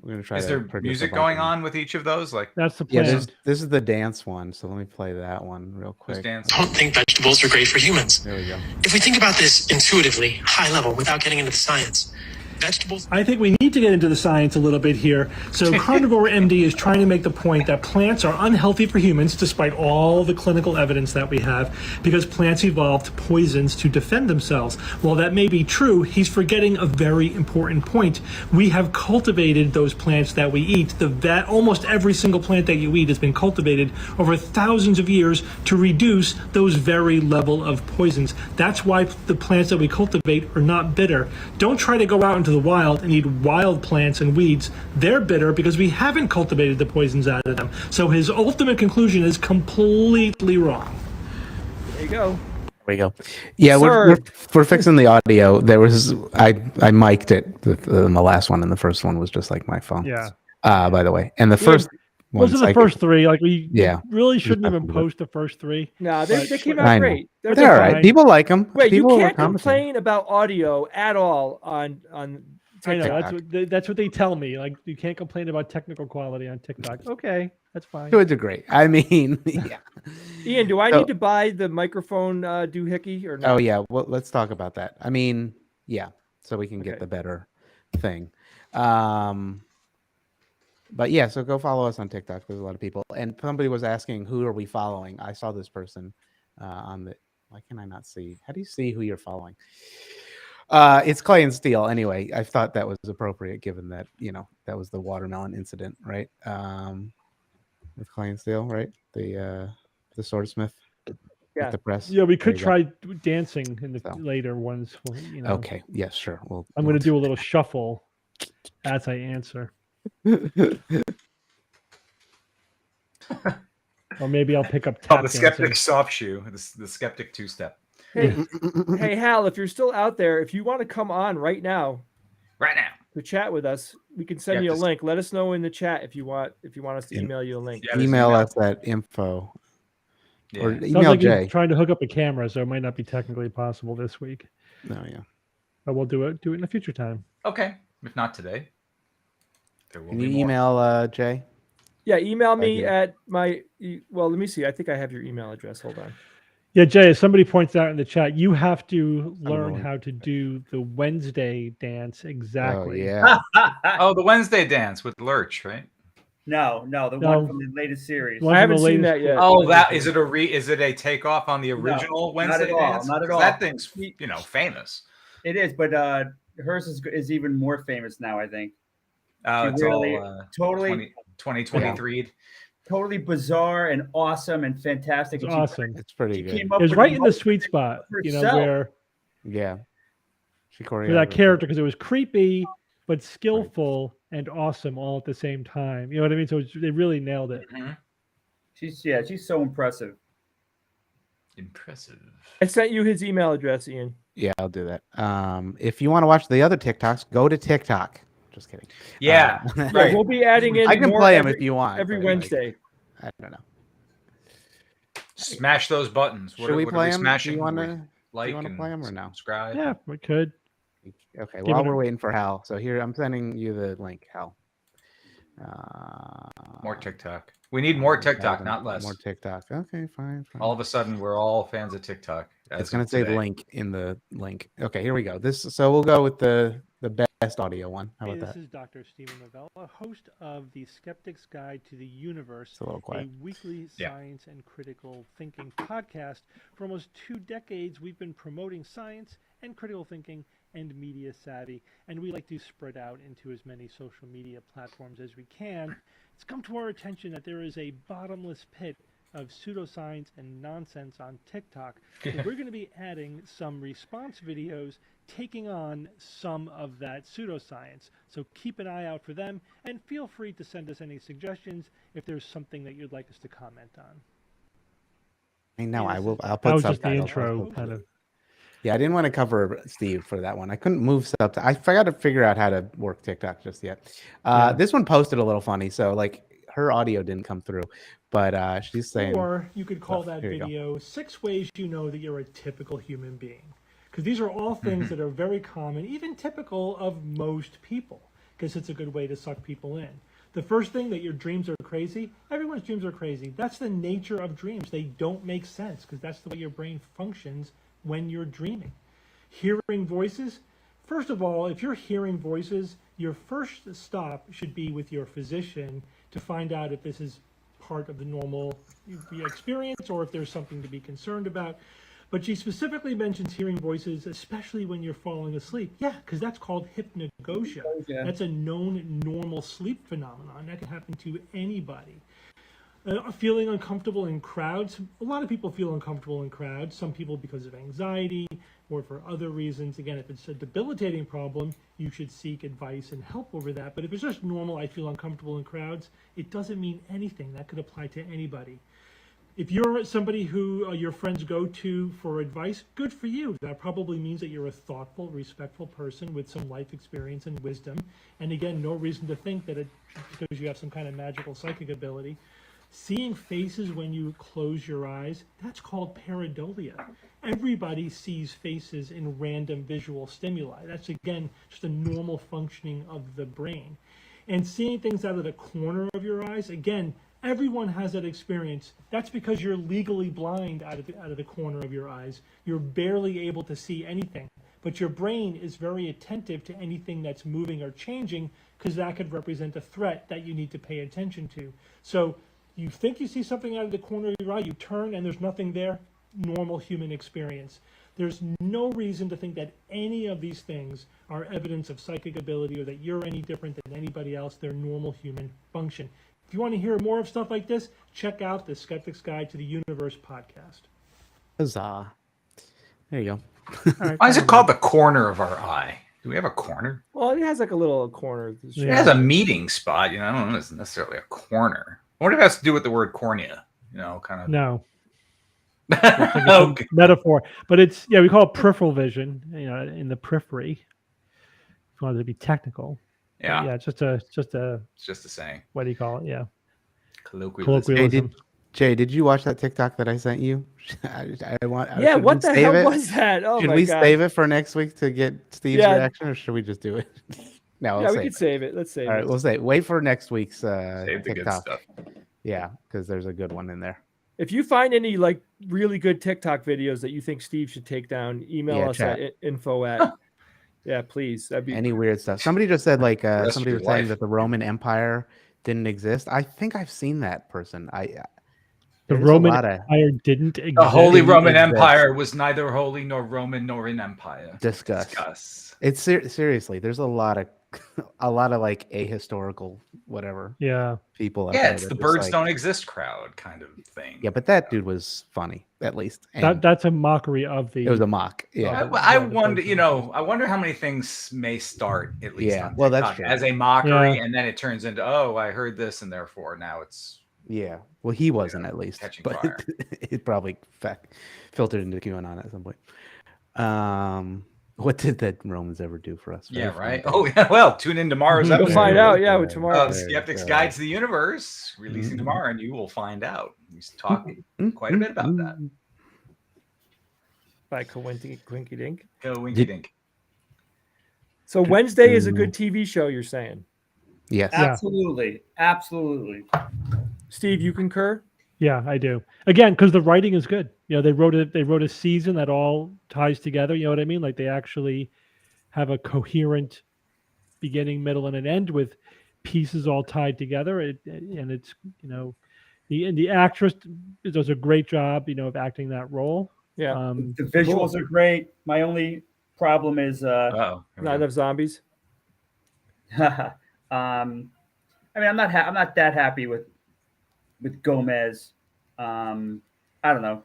We're gonna try. Is there music going on with each of those? Like that's the plan. Yeah, this is the dance one. So let me play that one real quick. I don't think vegetables are great for humans. There we go. If we think about this intuitively, high level, without getting into the science, vegetables. I think we need to get into the science a little bit here. So Carnivore MD is trying to make the point that plants are unhealthy for humans despite all the clinical evidence that we have, because plants evolved poisons to defend themselves. While that may be true, he's forgetting a very important point. We have cultivated those plants that we eat. Almost every single plant that you eat has been cultivated over thousands of years to reduce those very level of poisons. That's why the plants that we cultivate are not bitter. Don't try to go out into the wild and eat wild plants and weeds. They're bitter because we haven't cultivated the poisons out of them. So his ultimate conclusion is completely wrong. There you go. There we go. Yeah, we're fixing the audio. There was I mic'd it the last one, and the first one was just like my phone. Yeah. By the way, and the first those are the first three. Like we really shouldn't even Exactly. post the first three. No, they came out great. They're all right. People like them. Wait, People you can't complain about audio at all on TikTok. I know that's what they tell me. Like, you can't complain about technical quality on TikTok. Okay, that's fine. To a degree. I mean, yeah. Ian, do I need to buy the microphone doohickey or not? Oh yeah, well, let's talk about that. I mean, yeah, so we can get the better thing. But yeah, so go follow us on TikTok. There's a lot of people, and somebody was asking, who are we following? I saw this person on the. Why can I not see? How do you see who you're following? It's Clay and Steel. Anyway, I thought that was appropriate given that that was the watermelon incident, right? With Clay and Steel, right? The swordsmith. Yeah. The press. Yeah, we could try dancing in the later ones. Okay. Yes, sure. I'm going to do a little shuffle as I answer. Or maybe I'll pick up tap the skeptic soft shoe, the skeptic two-step. Hey Hal, if you're still out there, if you want to come on right now to chat with us, we can send you a link. Let us know in the chat if you want us to email you a link. Email us at info. Yeah. Or Sounds email like Jay. he's trying to hook up a camera, so it might not be technically possible this week. No, yeah. But we'll do it in a future time. Okay, if not today. Can you email Jay? Yeah, email me at my. Well, let me see. I think I have your email address. Hold on. Yeah, Jay, as somebody points out in the chat, you have to learn how to do the Wednesday dance exactly. Oh, yeah. Oh, the Wednesday dance with Lurch, right? No, the one from the latest series. I haven't seen that yet. Oh, is it a takeoff on the original Wednesday dance? Not at all. That thing's famous. It is, but hers is even more famous now, I think. It's really, all totally 2023. Totally bizarre and awesome and fantastic. It's awesome. It's pretty good. It was right in the sweet spot, where she choreographed that character, because it was creepy but skillful and awesome all at the same time. You know what I mean? So they really nailed it. Mm-hmm. She's so impressive. Impressive. I sent you his email address, Ian. Yeah, I'll do that. If you want to watch the other TikToks, go to TikTok. Just kidding. Yeah, right. We'll be adding in. I can play them if you want. Every Wednesday. I don't know. Smash those buttons. Should we play them? Smashing? Do you want to play them or no? Subscribe. Yeah, we could. Okay. While we're waiting for Hal, so here I'm sending you the link, Hal. More TikTok. We need more TikTok, not less. More TikTok. Okay, fine. All of a sudden, we're all fans of TikTok. It's going to say link in the link. Okay, here we go. So we'll go with the best audio one. How about that? This is Dr. Stephen Novella, host of the Skeptic's Guide to the Universe, a weekly science and critical thinking podcast. For almost 2 decades, we've been promoting science and critical thinking and media savvy, and we like to spread out into as many social media platforms as we can. It's come to our attention that there is a bottomless pit of pseudoscience and nonsense on TikTok. So we're going to be adding some response videos taking on some of that pseudoscience. So keep an eye out for them, and feel free to send us any suggestions if there's something that you'd like us to comment on. I know. I'll put that was just the subtitles. intro, kind of. Yeah, I didn't want to cover Steve for that one. I couldn't move subtitles. I forgot to figure out how to work TikTok just yet. This one posted a little funny, so like her audio didn't come through, but she's saying. Or you could call that video 6 ways you know that you're a typical human being. Because these are all things that are very common, even typical of most people, because it's a good way to suck people in. The first thing, that your dreams are crazy. Everyone's dreams are crazy. That's the nature of dreams. They don't make sense because that's the way your brain functions when you're dreaming. Hearing voices. first of all, if you're hearing voices, your first stop should be with your physician to find out if this is part of the normal experience or if there's something to be concerned about. But she specifically mentions hearing voices, especially when you're falling asleep. Yeah, because that's called hypnagogia. That's a known normal sleep phenomenon. That can happen to anybody. Feeling uncomfortable in crowds. A lot of people feel uncomfortable in crowds. Some people because of anxiety or for other reasons. Again, if it's a debilitating problem, you should seek advice and help over that. But if it's just normal, I feel uncomfortable in crowds, it doesn't mean anything. That could apply to anybody. If you're somebody who your friends go to for advice, good for you. That probably means that you're a thoughtful, respectful person with some life experience and wisdom. And again, no reason to think that because you have some kind of magical psychic ability. Seeing faces when you close your eyes, that's called pareidolia. Everybody sees faces in random visual stimuli. That's, again, just a normal functioning of the brain. And seeing things out of the corner of your eyes, again, everyone has that experience. That's because you're legally blind out of the corner of your eyes. You're barely able to see anything. But your brain is very attentive to anything that's moving or changing because that could represent a threat that you need to pay attention to. So you think you see something out of the corner of your eye, you turn and there's nothing there, normal human experience. There's no reason to think that any of these things are evidence of psychic ability or that you're any different than anybody else. They're normal human function. If you want to hear more of stuff like this, check out the Skeptic's Guide to the Universe podcast. Huzzah. There you go. Right, why is it called the corner of our eye? Do we have a corner? Well, it has like a little corner. It has a meeting spot. I don't know. It's necessarily a corner. I wonder if it has to do with the word cornea. Kind of. No. Okay. Metaphor, but it's we call it peripheral vision. In the periphery. If you wanted to be technical. Yeah. But it's just a saying. What do you call it? Yeah. Colloquialism. Jay, did you watch that TikTok that I sent you? What the hell was that? Oh should my we God. save it for next week to get Steve's reaction, or should we just do it? No, we can save it. Let's save it. All right, we'll say wait for next week's save the TikTok. Good stuff. Yeah, because there's a good one in there. If you find any like really good TikTok videos that you think Steve should take down, email us at info@. Yeah, please. That'd be any weird stuff. Somebody just said somebody was saying that the Roman Empire didn't exist. I think I've seen that person. The Roman Empire didn't exist. The Holy Roman Empire was neither holy nor Roman nor an empire. Discuss. It's seriously. There's a lot of like ahistorical whatever. Yeah. People. Yeah, it's the birds don't exist crowd kind of thing. Yeah, but that dude was funny at least. That's a mockery of the. It was a mock. Yeah. I wonder. I wonder how many things may start at least. Yeah. On well, TikTok that's true. As a mockery, and then it turns into I heard this, and therefore now it's. Yeah. Well, he wasn't at least, but fire. it probably filtered into QAnon at some point. What did the Romans ever do for us? Yeah, right. Oh, yeah. Well, tune in tomorrow's episode. We'll find out. Yeah, with tomorrow. Skeptic's Guide to the Universe releasing tomorrow, and you will find out. He's talking quite a bit about that. By Coinky Dink. Go Winky Dink. So Wednesday is a good TV show. You're saying? Yes. Absolutely. Absolutely. Steve, you concur? Yeah, I do. Again, because the writing is good. They wrote a season that all ties together. You know what I mean? Like they actually have a coherent beginning, middle, and an end with pieces all tied together. And it's the actress does a great job. Of acting that role. Yeah. The visuals are great. My only problem is not enough zombies. I mean, I'm not that happy with Gomez. I don't know.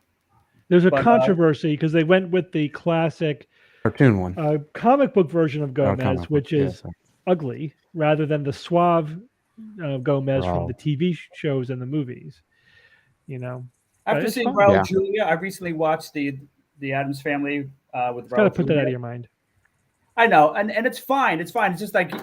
There's a controversy because they went with the classic cartoon one, comic book version of Gomez, which is ugly, rather than the suave Gomez from the TV shows and the movies. After seeing Raul Julia, I recently watched the Addams Family with Raul. Got to put that out of your mind. I know, and it's fine. It's fine. It's just like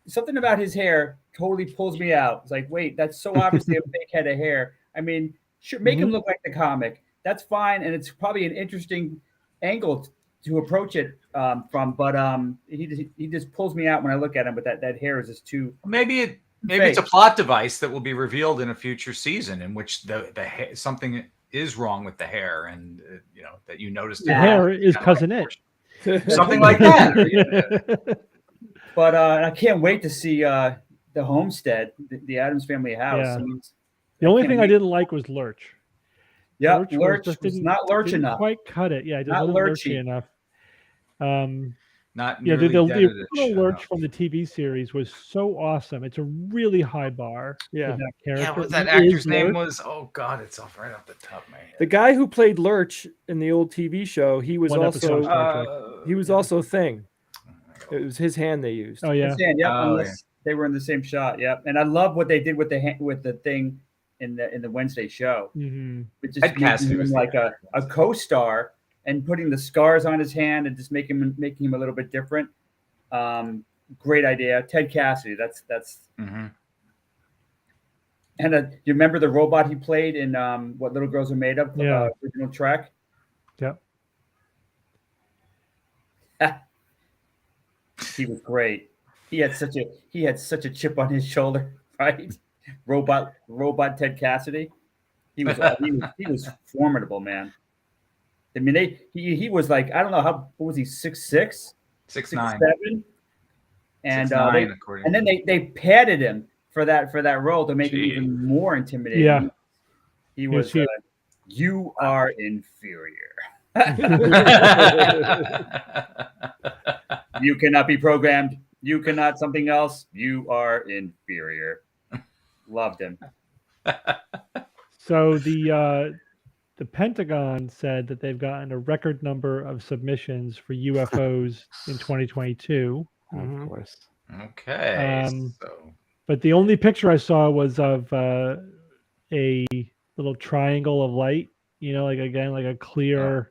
something about his hair totally pulls me out. It's like, wait, that's so obviously a big head of hair. I mean, sure, make him look like the comic. That's fine, and it's probably an interesting angle to approach it from. But he just pulls me out when I look at him. But that hair is just too. Maybe it's a plot device that will be revealed in a future season in which something is wrong with the hair, and that you noticed the hair is cousin it. something like that. But I can't wait to see the homestead, the Addams Family house. Yeah. I mean, the only thing I didn't like was Lurch. Yeah, Lurch just was not Lurch didn't enough. quite cut it. Yeah, it just Not wasn't lurchy. lurchy enough. Not Yeah, nearly the dead at original Lurch from the TV series was so awesome. It's a really high bar. Yeah. For that character. Yeah, what that He is actor's name Lurch. was? Oh God, it's off right off the top of my head. The guy who played Lurch in the old TV show, he was One episode of Star Trek. also Thing. It was his hand they used. Oh yeah. Yep, unless they were in the same shot. Yep. And I love what they did with the thing in the Wednesday show. Mm-hmm. Which just making him like a co-star and putting the scars on his hand and just making him a little bit different. Great idea. Ted Cassidy. That's Mm-hmm. And you remember the robot he played in What Little Girls Are Made Of? Yeah. Original Trek. Yep. He was great. He had such a chip on his shoulder, right? Robot Ted Cassidy. He was formidable, man. I mean, he was like, I don't know what was he, 6'6", 6'9", 6'7", and 6'9", and then they padded him for that role to make him even more intimidating. Yeah, he was. You are inferior. You cannot be programmed. You cannot something else. You are inferior. Loved him. So the Pentagon said that they've gotten a record number of submissions for UFOs in 2022. Of course. Okay. But the only picture I saw was of a little triangle of light. You know, like a clear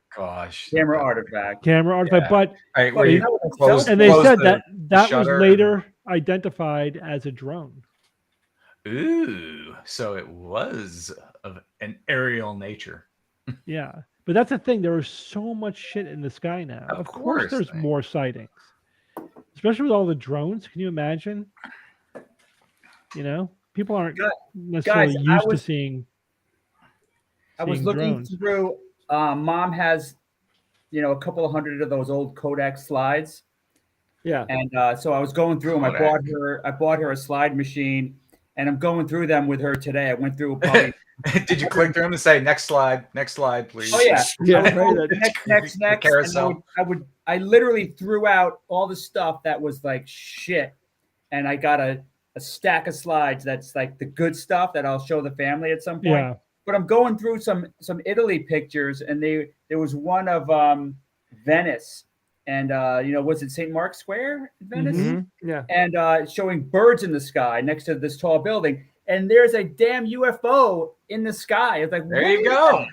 camera artifact. Yeah. But and they said that was later identified as a drone. Ooh, so it was of an aerial nature. Yeah, but that's the thing. There is so much shit in the sky now. Of course there's more sightings, especially with all the drones. Can you imagine? You know, people aren't necessarily used to seeing. I was looking drones. through. Mom has, a couple of hundred of those old Kodak slides. Yeah, and so I was going through them. I bought her a slide machine, and I'm going through them with her today. I went through probably. Did you click through them and say next slide, please? Oh yeah, yeah. Next. Carousel. I literally threw out all the stuff that was like shit, and I got a stack of slides that's like the good stuff that I'll show the family at some point. Yeah. But I'm going through some Italy pictures, and there was one of Venice, and was it St. Mark's Square in Venice? Mm-hmm. Yeah, and showing birds in the sky next to this tall building, and there's a damn UFO in the sky. It's like, there you go.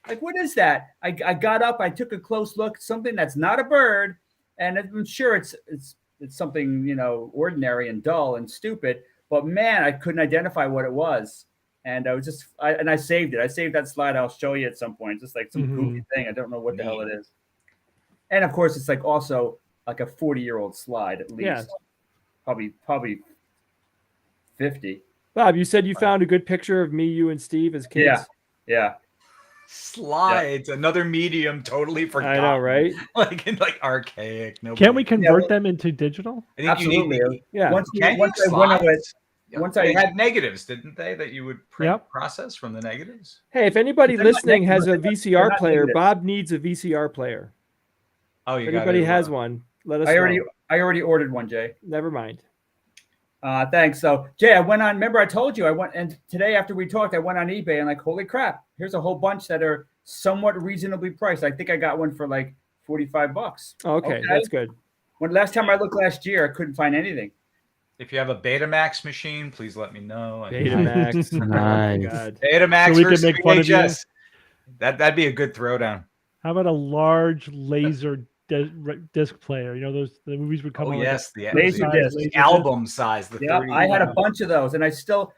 Like, what is that? I got up, I took a close look, something that's not a bird, and I'm sure it's something ordinary and dull and stupid, but man, I couldn't identify what it was. And I was I saved it. I saved that slide. I'll show you at some point. Just like some goofy thing. I don't know what the hell it is. And of course, it's like also like a 40-year-old slide at least. Yeah. Probably 50. Bob, you said you found a good picture of me, you, and Steve as kids. Yeah. Slides, another medium totally forgotten. I know, right? like archaic. Can't we convert them into digital? I think absolutely. Once I had negatives, didn't they? That you would process from the negatives. Hey, if anybody listening has a VCR player, Bob needs a VCR player. Oh, if anybody has one, let us know. I already ordered one, Jay. Never mind. Thanks. So, Jay, I went on. Remember, I told you and today after we talked, I went on eBay and like, holy crap! Here's a whole bunch that are somewhat reasonably priced. I think I got one for like $45. Okay, that's good. Last time I looked last year, I couldn't find anything. If you have a Betamax machine, please let me know. Betamax. Nice. God. Betamax so versus make fun of you? VHS. That'd be a good throwdown. How about a large laser disc player? The movies would come on. Yes, the laser disc, album size. The 30. I had a bunch of those, and I still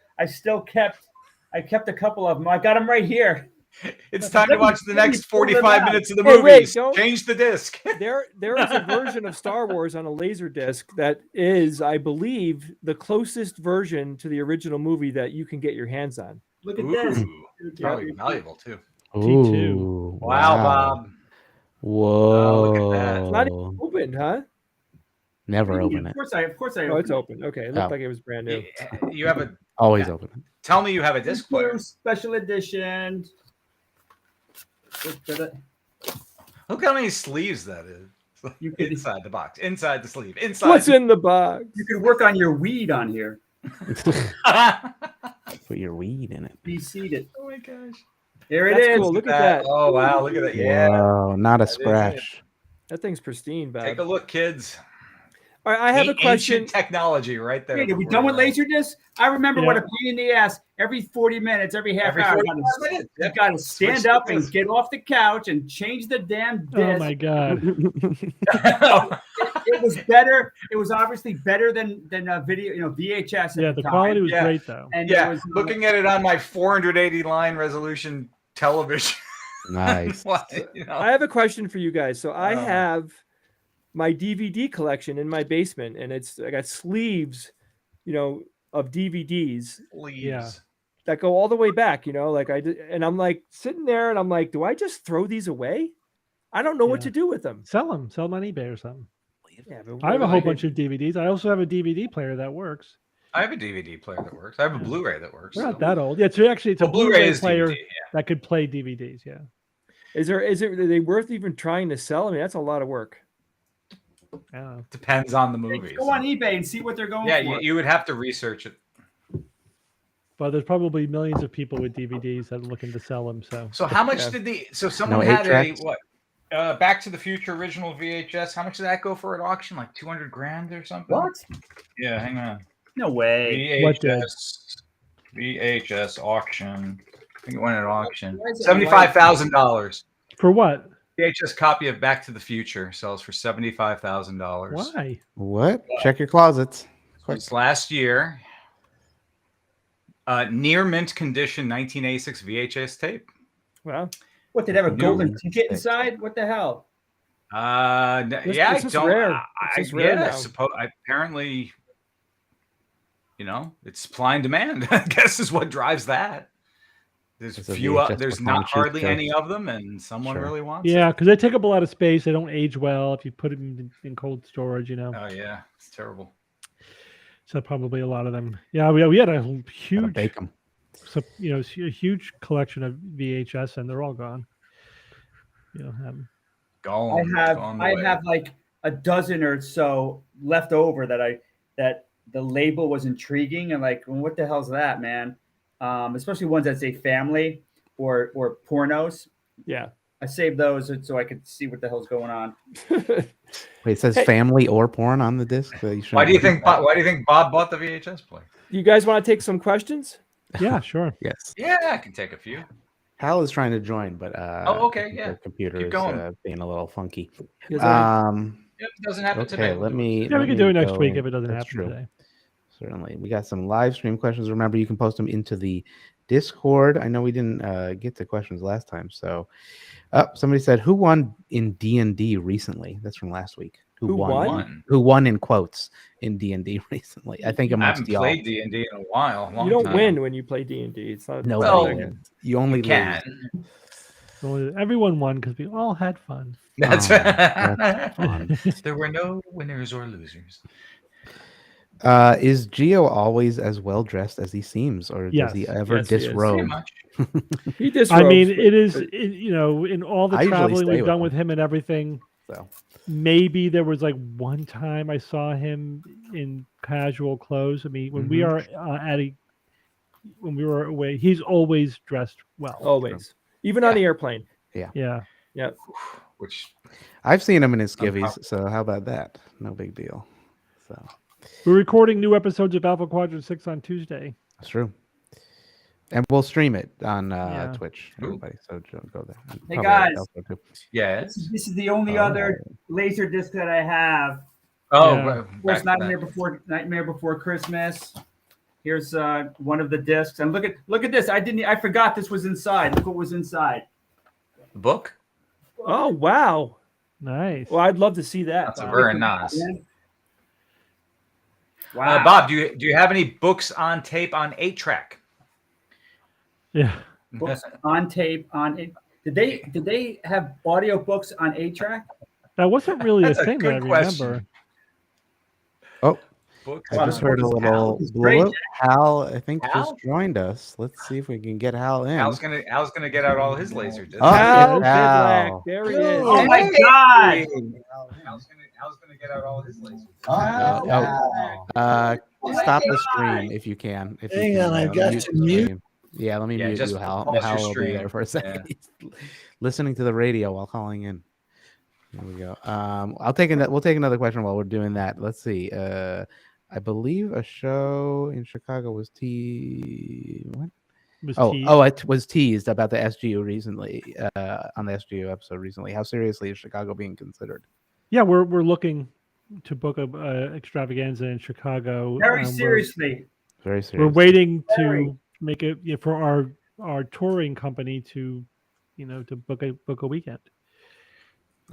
kept a couple of them. I got them right here. It's time to watch the next 45 minutes of the movies. Change the disc. There is a version of Star Wars on a laser disc that is, I believe, the closest version to the original movie that you can get your hands on. Look at this. Probably valuable too. T2. Wow, Bob. Whoa! look at that. It's not even open, huh? Never open Of it. course I Oh, it's open. open. Okay, it looked Oh. like it was brand new. You have a Always Yeah. open it. tell me you have a disc player. Special edition. Look how many sleeves that is. You could- Inside the box, inside the sleeve, inside. What's in the box? You could work on your weed on here. Put your weed in it. Be seated. Oh my gosh. There it That's is. cool. Look at that. Oh wow, look at that. Yeah. Whoa, not a is it. scratch. That thing's pristine, Bob. Take a look, kids. All right, I have a question. Ancient technology right there. Wait, are we done with Laserdisc? I remember what a pain in the ass. Every 40 minutes, every half Every hour, 45 minutes. you got to stand Switch up the and disc. get off the couch and change the damn disc. Oh my god! It was better. It was obviously better than a video, VHS. At Yeah, the quality was Yeah. great though. And Yeah, it was, looking at it on my 480 line resolution television. Nice. I have a question for you guys. So I Oh. have my DVD collection in my basement, and I got sleeves, of DVDs Yeah. that go all the way back. And I'm like sitting there, and I'm like, do I just throw these away? I don't know what Yeah. to do with them. Sell them on eBay or something. Yeah, but I have a what whole do bunch of DVDs. I also have a DVD player that works. I have a DVD player that works. I have a Blu-ray that works. We're not that old. Yeah, it's a Well, Blu-ray is player DVD, that could play DVDs. Yeah. Are they worth even trying to sell? I mean, that's a lot of work. I don't know. Depends on the movies. go on eBay and see what they're going Yeah, for. you would have to research it. But there's probably millions of people with DVDs that are looking to sell them. So how much Yeah. did someone No had a 8-tracks? what? Back to the Future original VHS. How much did that go for at auction? Like 200 grand or something? What? Yeah, hang on. No way. What did? VHS auction. I think it went at auction. Why is it $75,000. For what? VHS copy of Back to the Future sells for $75,000. Why? What? Check your clousets. It's last year. Near mint condition 1986 VHS tape. Wow. What, did it have a golden No. ticket inside? What the hell? This I is don't. rare. I This is rare yeah, now. suppose apparently, it's supply and demand. I guess is what drives that. There's It's a few. VHS There's with not one sheet hardly tape. any of them, and someone Sure. really wants. Yeah, it. because they take up a lot of space. They don't age well if you put them in cold storage. Oh yeah, it's terrible. So probably a lot of them. Yeah, we had a Gotta huge, bake 'em. a huge collection of VHS, and they're all gone. You don't have 'em. Gone. I gone the have way. like a dozen or so left over that the label was intriguing and like, well, what the hell's that, man? Especially ones that say family or pornos. Yeah. I saved those so I could see what the hell's going on. Wait, it says Hey. family or porn on the disc. So Why do you think? Why do you think Bob bought the VHS player? You guys want to take some questions? Yeah, sure. Yes. Yeah, I can take a few. Hal is trying to join, but Oh, okay, I think yeah. their computer Keep is going. being a little funky. You guys wanna- Yep, it doesn't happen Okay, today. let me. Yeah, we let can do me it next go- week if it doesn't that's happen true. today. Certainly. We got some live stream questions. Remember, you can post them into the Discord. I know we didn't get to questions last time. So somebody said, who won in D&D recently? That's from last week. Who won? One. Who won in quotes in D&D recently? I think I amongst haven't y'all. played D&D in a while. You long don't time. win when you play D&D. It's not. No, Well, you only You lose. can. So everyone won because we all had fun. That's, Oh, that's fun. There were no winners or losers. Is Geo always as well dressed as he seems, or does he Yes. ever Yes, he is. Pretty disrobe? much. He disrobes, I mean, but- it is, but- in all the I usually traveling stay we've with done him. with him and everything, So maybe there was like one time I saw him in casual clothes. I mean, when we Mhm. are when we were away, he's always dressed well. Always. Even on the airplane. Yeah. Yep. Which I've seen him in his skivvies. So how about that? No big deal. So We're recording new episodes of Alpha Quadrant 6 on Tuesday. that's true. And we'll stream it on Yeah. Twitch, Ooh. everybody. So go there. And Hey, probably guys. elsewhere, too. yes. This is the only Oh. other laser disc that I have. Oh, Yeah. right, Of course, back to Nightmare Before Christmas. Here's one of the discs, and look at this. I forgot this was inside. Look what was inside. the book. Oh, wow. Nice. Well, I'd love to see that. That's a very nice. Wow, Bob, do you have any books on tape on 8-track? Yeah. Books on tape on it. Did they have audiobooks on 8-track? That wasn't really That's a a thing that I good question. remember. Oh, Books. I just heard a little blow up. Hal, I think, just joined us. Let's see if we can get Hal in. Hal's gonna get out all his laser discs. Hal Hal. Bidlack. There he is. Oh my God! Hal's gonna get out all his lasers. Stop the stream if you can. Hang on, I've got to mute. Yeah, let me mute just you, Hal. pause Hal your will be there stream. for a second. He's listening to the radio while calling in. Here we go. We'll take another question while we're doing that. Let's see. I believe a show in Chicago was teased about the SGU recently, on the SGU episode recently. How seriously is Chicago being considered? Yeah, we're looking to book a extravaganza in Chicago. Very seriously. Very serious. We're waiting to make it for our touring company to book a weekend.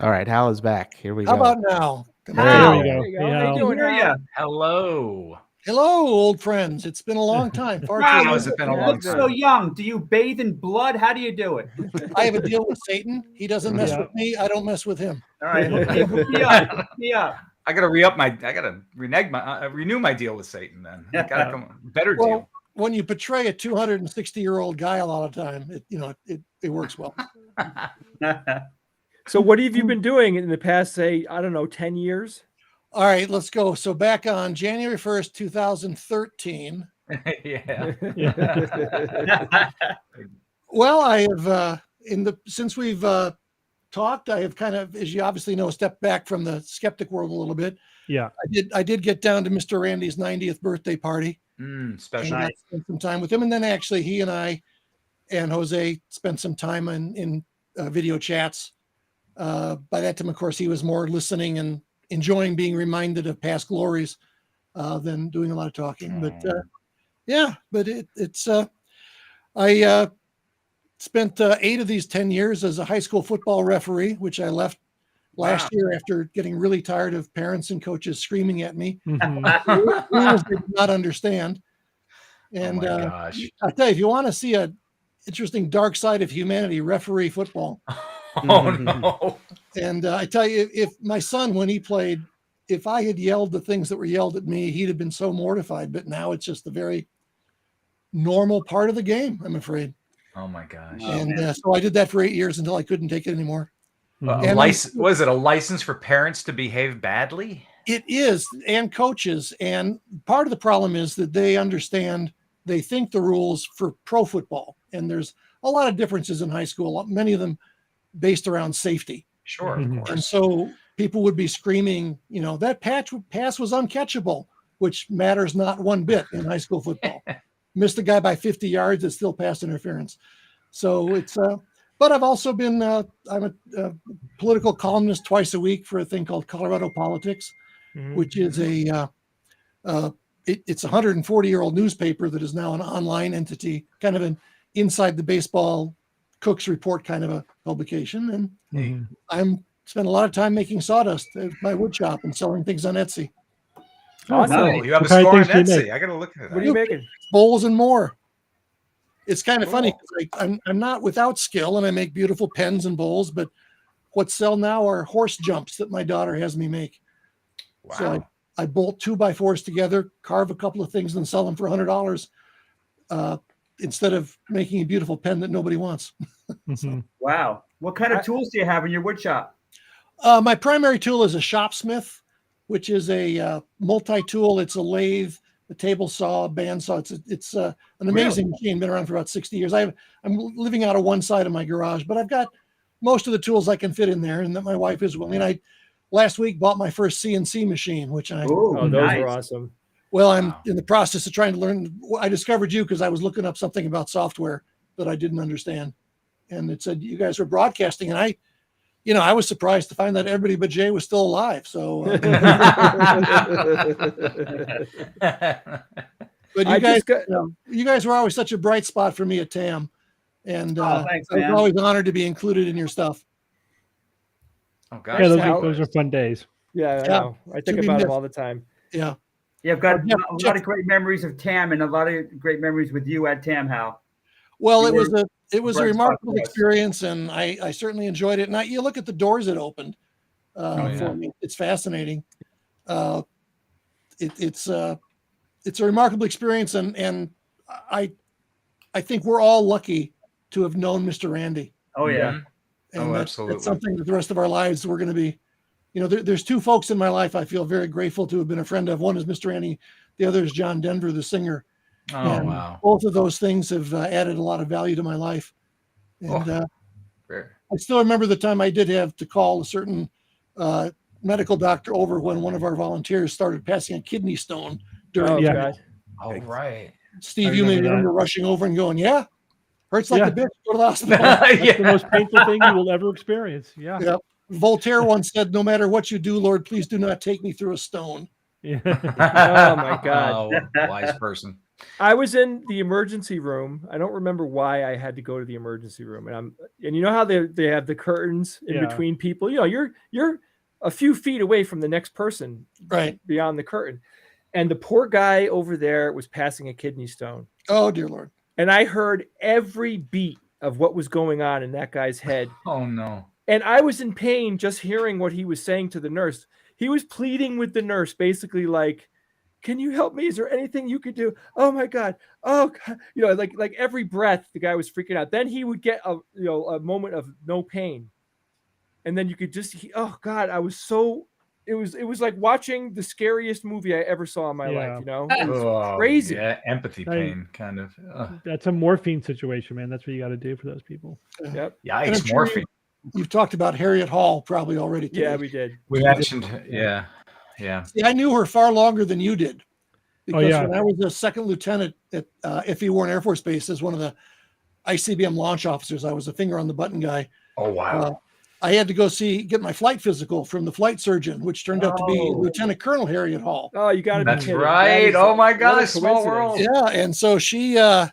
All right, Hal is back. Here we go. How about now? There we go. How you doing, Hal? Hello. Hello, old friends. It's been a long time. Wow, How has it been a you long look time? so young. Do you bathe in blood? How do you do it? I have a deal with Satan. He doesn't mess with me. I don't mess with him. All right, hook me up. I gotta renew my deal with Satan then. I gotta come better deal. Well, when you portray a 260-year-old guy a lot of time, it works well. So what have you been doing in the past, say, I don't know, 10 years? All right, let's go. So back on January 1st, 2013. Yeah. Well, I have since we've talked, I have kind of, as you obviously know, stepped back from the skeptic world a little bit. Yeah. I did get down to Mr. Randy's 90th birthday party. Special. And I spent some time with him, and then actually he and I and Jose spent some time in video chats. By that time, of course, he was more listening and enjoying being reminded of past glories than doing a lot of talking. But I spent 8 of these 10 years as a high school football referee, which I left last year after getting really tired of parents and coaches screaming at me. Mm-hmm. Rules they did not understand. And gosh. I tell you, if you want to see an interesting dark side of humanity, referee football. Oh no. And I tell you, if my son, when he played, if I had yelled the things that were yelled at me, he'd have been so mortified. But now it's just a very normal part of the game, I'm afraid. Oh my gosh. And so I did that for 8 years until I couldn't take it anymore. Was it a license for parents to behave badly? It is, and coaches. And part of the problem is that they understand, they think the rules for pro football. And there's a lot of differences in high school, many of them based around safety. Sure, Mhm. of course. And so people would be screaming, that pass was uncatchable, which matters not one bit in high school football. Missed the guy by 50 yards, it's still pass interference. So it's, but I've also been, I'm a political columnist twice a week for a thing called Colorado Politics, which is it's a 140-year-old newspaper that is now an online entity, kind of an inside the baseball Cook's Report kind of a publication. And I'm spent a lot of time making sawdust at my wood shop and selling things on Etsy. Awesome. Oh, you have a What kind of store on things do you Etsy. make? I gotta look at that. What are you making? Bowls and more. It's kind of funny because I'm not without skill and I make beautiful pens and bowls, but what sell now are horse jumps that my daughter has me make. Wow. So I bolt 2x4s together, carve a couple of things, and sell them for $100 instead of making a beautiful pen that nobody wants. Mhm. Wow. What kind of tools do you have in your wood shop? My primary tool is a shopsmith, which is a multi-tool. It's a lathe, a table saw, a bandsaw. It's an amazing machine. Been around for about 60 years. I'm living out of one side of my garage, but I've got most of the tools I can fit in there, and that my wife is willing. I last week bought my first CNC machine, which I Oh, those are awesome. well, I'm in the process of trying to learn. I discovered you because I was looking up something about software that I didn't understand, and it said you guys were broadcasting, and I was surprised to find that everybody but Jay was still alive. So, but you guys were always such a bright spot for me at TAM, and thanks, I was man. always honored to be included in your stuff. Oh gosh. Yeah, Hal- those are fun days. Yeah, I know. I think To be about them missed. all the time. Yeah. Yeah, I've got Yeah, a lot of great memories of TAM and a lot of great memories with you at TAM, Hal. Well, it was a remarkable experience, and I certainly enjoyed it. And you look at the doors it opened for me; it's fascinating. It's a remarkable experience, and I think we're all lucky to have known Mr. Randi. Oh yeah, and absolutely. That's something that the rest of our lives we're going to be. There's two folks in my life I feel very grateful to have been a friend of. One is Mr. Randi, the other is John Denver, the singer. Oh, wow. Both of those things have added a lot of value to my life. And I still remember the time I did have to call a certain medical doctor over when one of our volunteers started passing a kidney stone during. Oh, right. Steve, you may remember rushing over and going, "Yeah, hurts like a bitch. Go to the hospital." That's the most painful thing you will ever experience. Yeah. Yep. Voltaire once said, "No matter what you do, Lord, please do not take me through a stone." Yeah. Oh my God. Wise person. I was in the emergency room. I don't remember why I had to go to the emergency room. And you know how they have the curtains in between people. You're a few feet away from the next person, right beyond the curtain. And the poor guy over there was passing a kidney stone. Oh dear Lord. And I heard every beat of what was going on in that guy's head. Oh no. And I was in pain just hearing what he was saying to the nurse. He was pleading with the nurse, basically like, "Can you help me? Is there anything you could do? Oh my God. Oh God." Like every breath, the guy was freaking out. Then he would get a moment of no pain. And then you could just, oh God, I was so, it was like watching the scariest movie I ever saw in my life. It was crazy. Yeah, empathy pain, kind of. That's a morphine situation, man. That's what you got to do for those people. Yep. Yikes, morphine. You've talked about Harriet Hall probably already. Today. Yeah, we did. We mentioned, yeah. See, I knew her far longer than you did. Because when I was a second lieutenant at F.E. Warren Air Force Base as one of the ICBM launch officers, I was a finger on the button guy. Oh, wow. I had to go get my flight physical from the flight surgeon, which turned out to be Lieutenant Colonel Harriet Hall. Oh, you got to be kidding. That's right. Oh my gosh, small world. Yeah, and so she got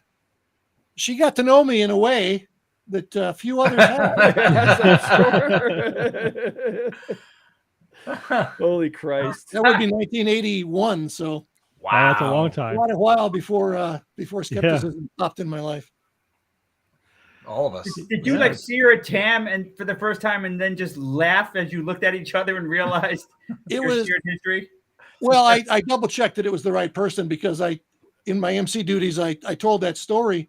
to know me in a way that few others have. Holy Christ! That would be 1981. So wow, that's a long time. Quite a while before skepticism popped in my life. All of us. Did you see her at TAM and for the first time, and then just laugh as you looked at each other and realized it was shared history? Well, I double checked that it was the right person because in my MC duties, I told that story,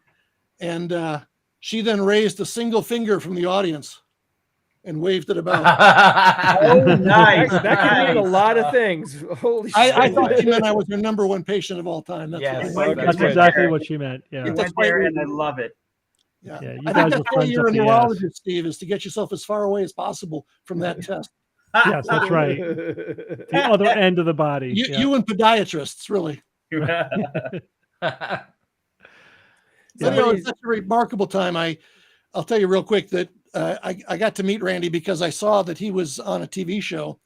and she then raised a single finger from the audience and waved it about. Oh, nice! That can mean a lot of things. Holy shit! I thought she meant I was her number one patient of all time. That's exactly what she meant. Yeah, went there, and I love it. Yeah, you I think that's why you're a neurologist, Steve, is to get yourself as far away as possible from that test. Yes, that's right. The other end of the body. You and podiatrists, really. It's such a remarkable time. I'll tell you real quick that I got to meet Randi because I saw that he was on a TV show,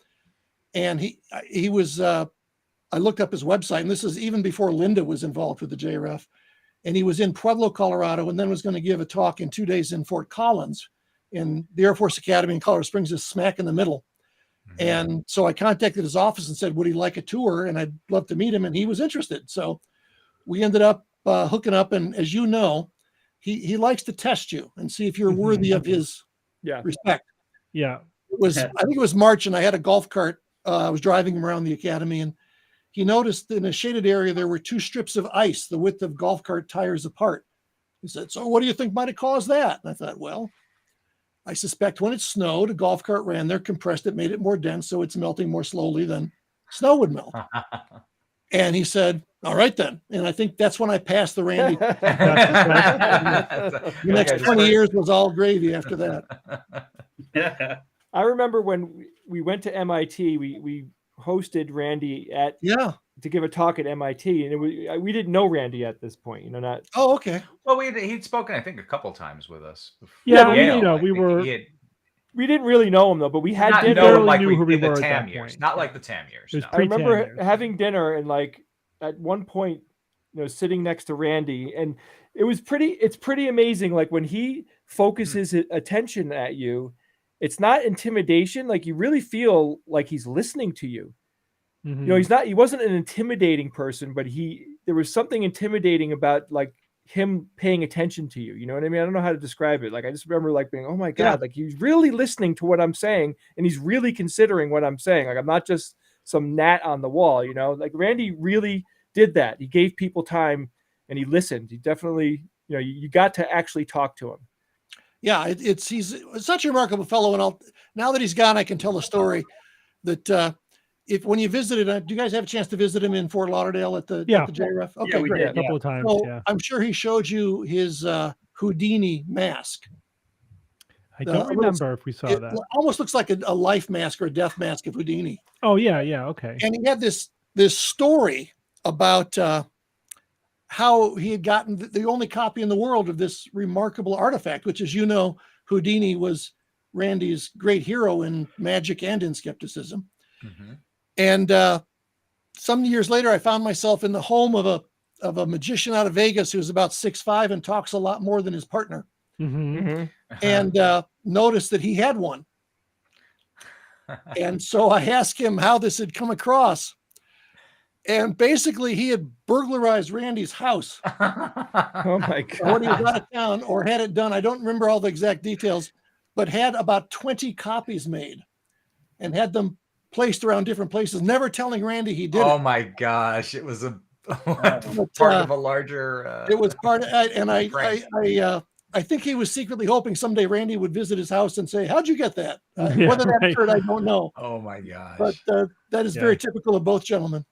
and he was. I looked up his website, and this is even before Linda was involved with the JRF. And he was in Pueblo, Colorado, and then was going to give a talk in 2 days in Fort Collins, in the Air Force Academy in Colorado Springs, is smack in the middle. Mm-hmm. And so I contacted his office and said, would he like a tour? And I'd love to meet him. And he was interested. So we ended up hooking up. And as you know, he likes to test you and see if you're worthy of his respect. Yeah. I think it was March, and I had a golf cart. I was driving him around the academy, and he noticed in a shaded area there were 2 strips of ice the width of golf cart tires apart. He said, "So what do you think might have caused that?" And I thought, well, I suspect when it snowed, a golf cart ran there, compressed it, made it more dense, so it's melting more slowly than snow would melt. And he said, "All right then." And I think that's when I passed the Randi. The next 20 years was all gravy after that. I remember when we went to MIT, we hosted Randi to give a talk at MIT, and we didn't know Randi at this point, not. Oh, okay. Well, he'd spoken, I think, a couple times with us. Yeah, we didn't really know him though, but we had dinner. Barely like knew who we were the at TAM that years, point. not like the TAM years. No. I remember having dinner, and like at one point, sitting next to Randi, and it's pretty amazing. Like when he focuses attention at you, it's not intimidation. Like you really feel like he's listening to you. Mm-hmm. He wasn't an intimidating person, but there was something intimidating about like him paying attention to you. You know what I mean? I don't know how to describe it. Like, I just remember like being, oh my God, like he's really listening to what I'm saying and he's really considering what I'm saying. Like, I'm not just some gnat on the wall, you know, like Randi really did that. He gave people time and he listened. He definitely, you know, you got to actually talk to him. Yeah, he's such a remarkable fellow. And now that he's gone, I can tell a story that when you visited, do you guys have a chance to visit him in Fort Lauderdale at the JRF? Okay, yeah, we did a couple of times. So I'm sure he showed you his Houdini mask. I don't remember if we saw that. It almost looks like a life mask or a death mask of Houdini. Oh yeah, okay. And he had this story about how he had gotten the only copy in the world of this remarkable artifact, which, as you know, Houdini was Randi's great hero in magic and in skepticism. Mm-hmm. And some years later, I found myself in the home of a magician out of Vegas who's about 6'5" and talks a lot more than his partner. Mm-hmm. Mm-hmm. And noticed that he had one. And so I asked him how this had come across. And basically, he had burglarized Randi's house. Oh my God! When he was out of town, or had it done, I don't remember all the exact details, but had about 20 copies made, and had them placed around different places. Never telling Randi he did. Oh my gosh! It was part of a larger. It was part of, and I think he was secretly hoping someday Randi would visit his house and say, "How'd you get that?" Whether that occurred, I don't know. Oh my gosh! But that is very typical of both gentlemen.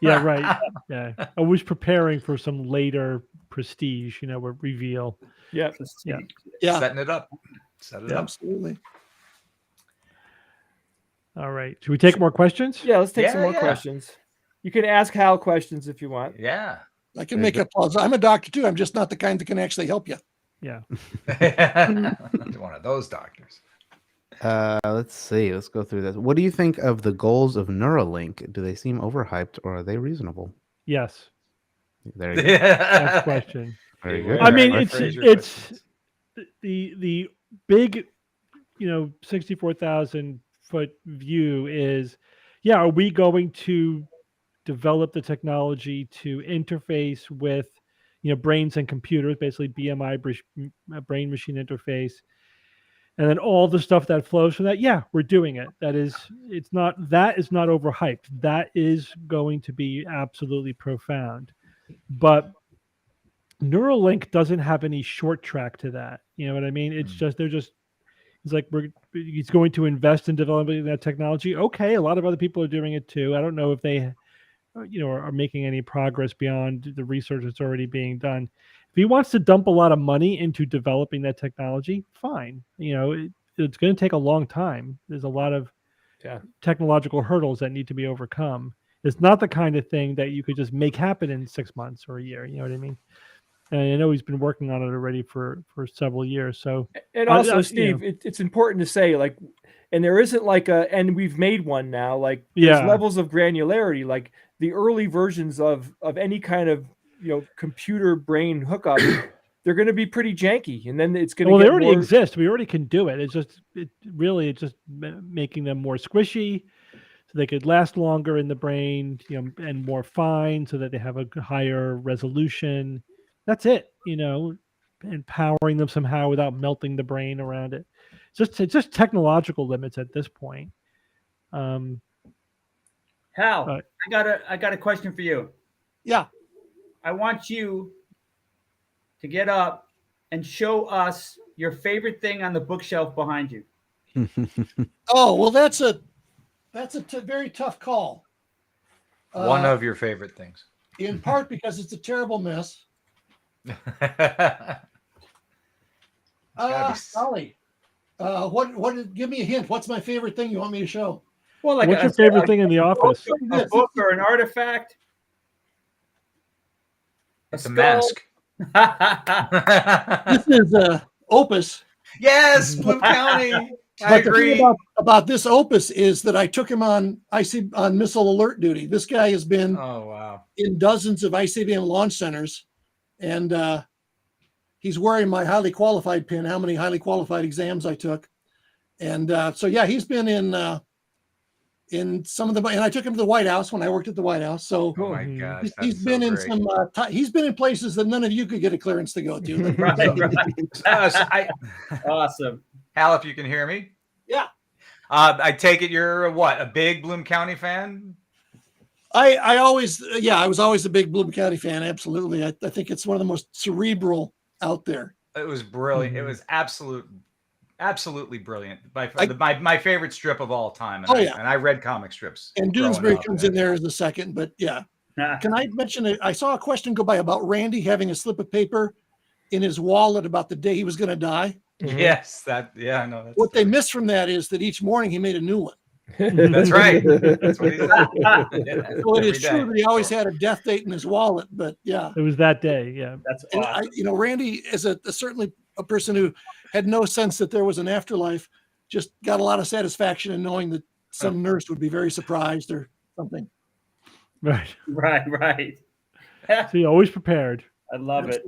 Yeah, right. Yeah, I was preparing for some later prestige, you know, reveal. Yeah. Setting it up. Set it up. Absolutely. All right. Should we take more questions? Yeah, let's take some more questions. You can ask Hal questions if you want. Yeah. I can make a pause. I'm a doctor too. I'm just not the kind that can actually help you. Yeah. One of those doctors. Let's see. Let's go through this. What do you think of the goals of Neuralink? Do they seem overhyped or are they reasonable? Yes. There you go. Next question. Very good. I mean, it's the big, 64,000 foot view is, are we going to develop the technology to interface with, brains and computers, basically BMI, brain machine interface, and then all the stuff that flows from that? Yeah, we're doing it. That is not overhyped. That is going to be absolutely profound. But Neuralink doesn't have any short track to that. You know what I mean? It's just, it's like he's going to invest in developing that technology. Okay, a lot of other people are doing it too. I don't know if they, are making any progress beyond the research that's already being done. If he wants to dump a lot of money into developing that technology, fine. It's going to take a long time. There's a lot of technological hurdles that need to be overcome. It's not the kind of thing that you could just make happen in 6 months or a year. You know what I mean? And I know he's been working on it already for several years. So, and also, Steve, it's important to say, like, and there isn't like and we've made one now. Like, there's levels of granularity. Like the early versions of any kind of computer brain hookup, they're going to be pretty janky, and then it's going to. Well, they already exist. We already can do it. It's just making them more squishy, so they could last longer in the brain, and more fine, so that they have a higher resolution. That's it, empowering them somehow without melting the brain around it. It's just technological limits at this point. Hal, I got a question for you. Yeah. I want you to get up and show us your favorite thing on the bookshelf behind you. Oh, well, that's a very tough call. One of your favorite things. In part because it's a terrible mess. Ollie, give me a hint. What's my favorite thing you want me to show? Well, like what's your favorite thing in the office? A book or an artifact? It's a mask. This is Opus. Yes, Bloom County. I agree. The thing about this Opus is that I took him on missile alert duty. This guy has been in dozens of ICBM launch centers. And he's wearing my highly qualified pin, how many highly qualified exams I took. And he's been in in some of the, and I took him to the White House when I worked at the White House. So Oh my gosh, he's been in some, he's been in places that none of you could get a clearance to go to. Awesome. Hal, if you can hear me. Yeah. I take it you're what, a big Bloom County fan? I always, I was always a big Bloom County fan. Absolutely. I think it's one of the most cerebral out there. It was brilliant. It was absolutely brilliant. My favorite strip of all time. And and I read comic strips. And Doonesbury comes in there as a second, but yeah. Can I mention, I saw a question go by about Randy having a slip of paper in his wallet about the day he was going to die. Yes, I know. That's what they missed from that is that each morning he made a new one. That's right. That's what he said. Well, it is true that he always had a death date in his wallet, but yeah, it was that day. Yeah, that's awesome. Randy is certainly a person who had no sense that there was an afterlife. Just got a lot of satisfaction in knowing that some nurse would be very surprised or something. Right. So he always prepared. I love it.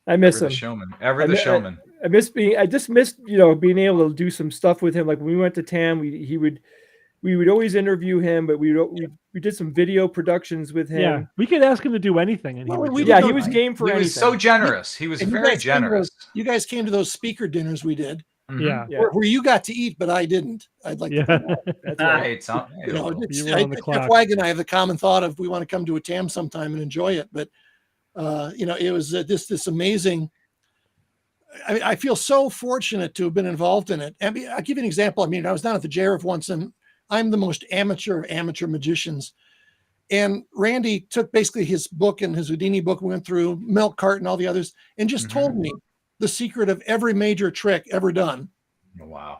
I miss him. The showman. The showman. I just missed, being able to do some stuff with him. Like when we went to TAM, we would always interview him, but we did some video productions with him. Yeah, we could ask him to do anything, and he was game for anything. He was so generous. He was very generous. You guys came to those speaker dinners we did. Yeah. Where you got to eat, but I didn't. I'd like to. That's right. Jeff Wag and I have the common thought of we want to come to a TAM sometime and enjoy it, but it was this amazing. I feel so fortunate to have been involved in it. I mean, I'll give you an example. I mean, I was down at the JRF once, and I'm the most amateur of amateur magicians. And Randy took basically his book and his Houdini book, went through Milk Cart and all the others, and just told me the secret of every major trick ever done. Wow.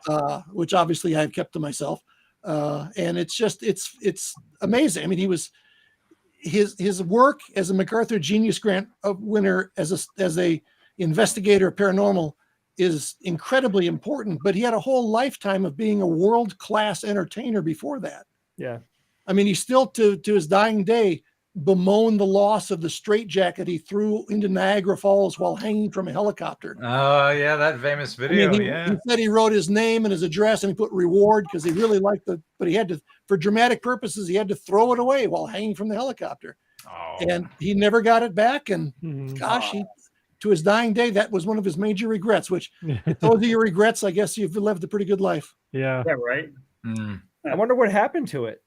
Which obviously I've kept to myself. And it's just, it's amazing. I mean, he was, his work as a MacArthur Genius Grant winner, as a investigator of paranormal is incredibly important, but he had a whole lifetime of being a world-class entertainer before that. Yeah. I mean, he still to his dying day bemoaned the loss of the straitjacket he threw into Niagara Falls while hanging from a helicopter. Oh yeah, that famous video. He said he wrote his name and his address and he put reward because he really liked but he had to, for dramatic purposes, he had to throw it away while hanging from the helicopter. Oh. And he never got it back. And gosh, to his dying day, that was one of his major regrets, which if those are your regrets, I guess you've lived a pretty good life. Yeah. Yeah, right. I wonder what happened to it.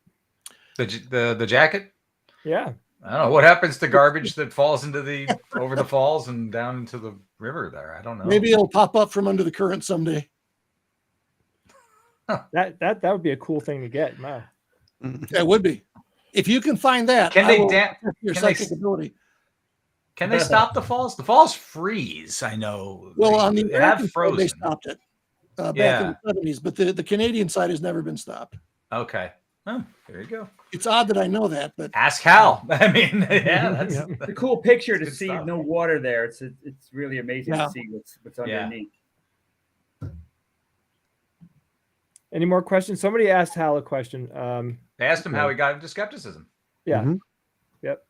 The jacket? Yeah. I don't know. What happens to garbage that falls into over the falls and down into the river there? I don't know. Maybe it'll pop up from under the current someday. That would be a cool thing to get. Wow. It would be. If you can find that, your psychic ability. Can they stop the falls? The falls freeze, I know. Well, on the American side, they stopped it back in the 70s, but the Canadian side has never been stopped. Okay. Oh, there you go. It's odd that I know that, but ask Hal. I mean, that's a cool picture to see. No water there. It's really amazing to see what's underneath. Any more questions? Somebody asked Hal a question. They asked him how he got into skepticism. Yeah. Yep.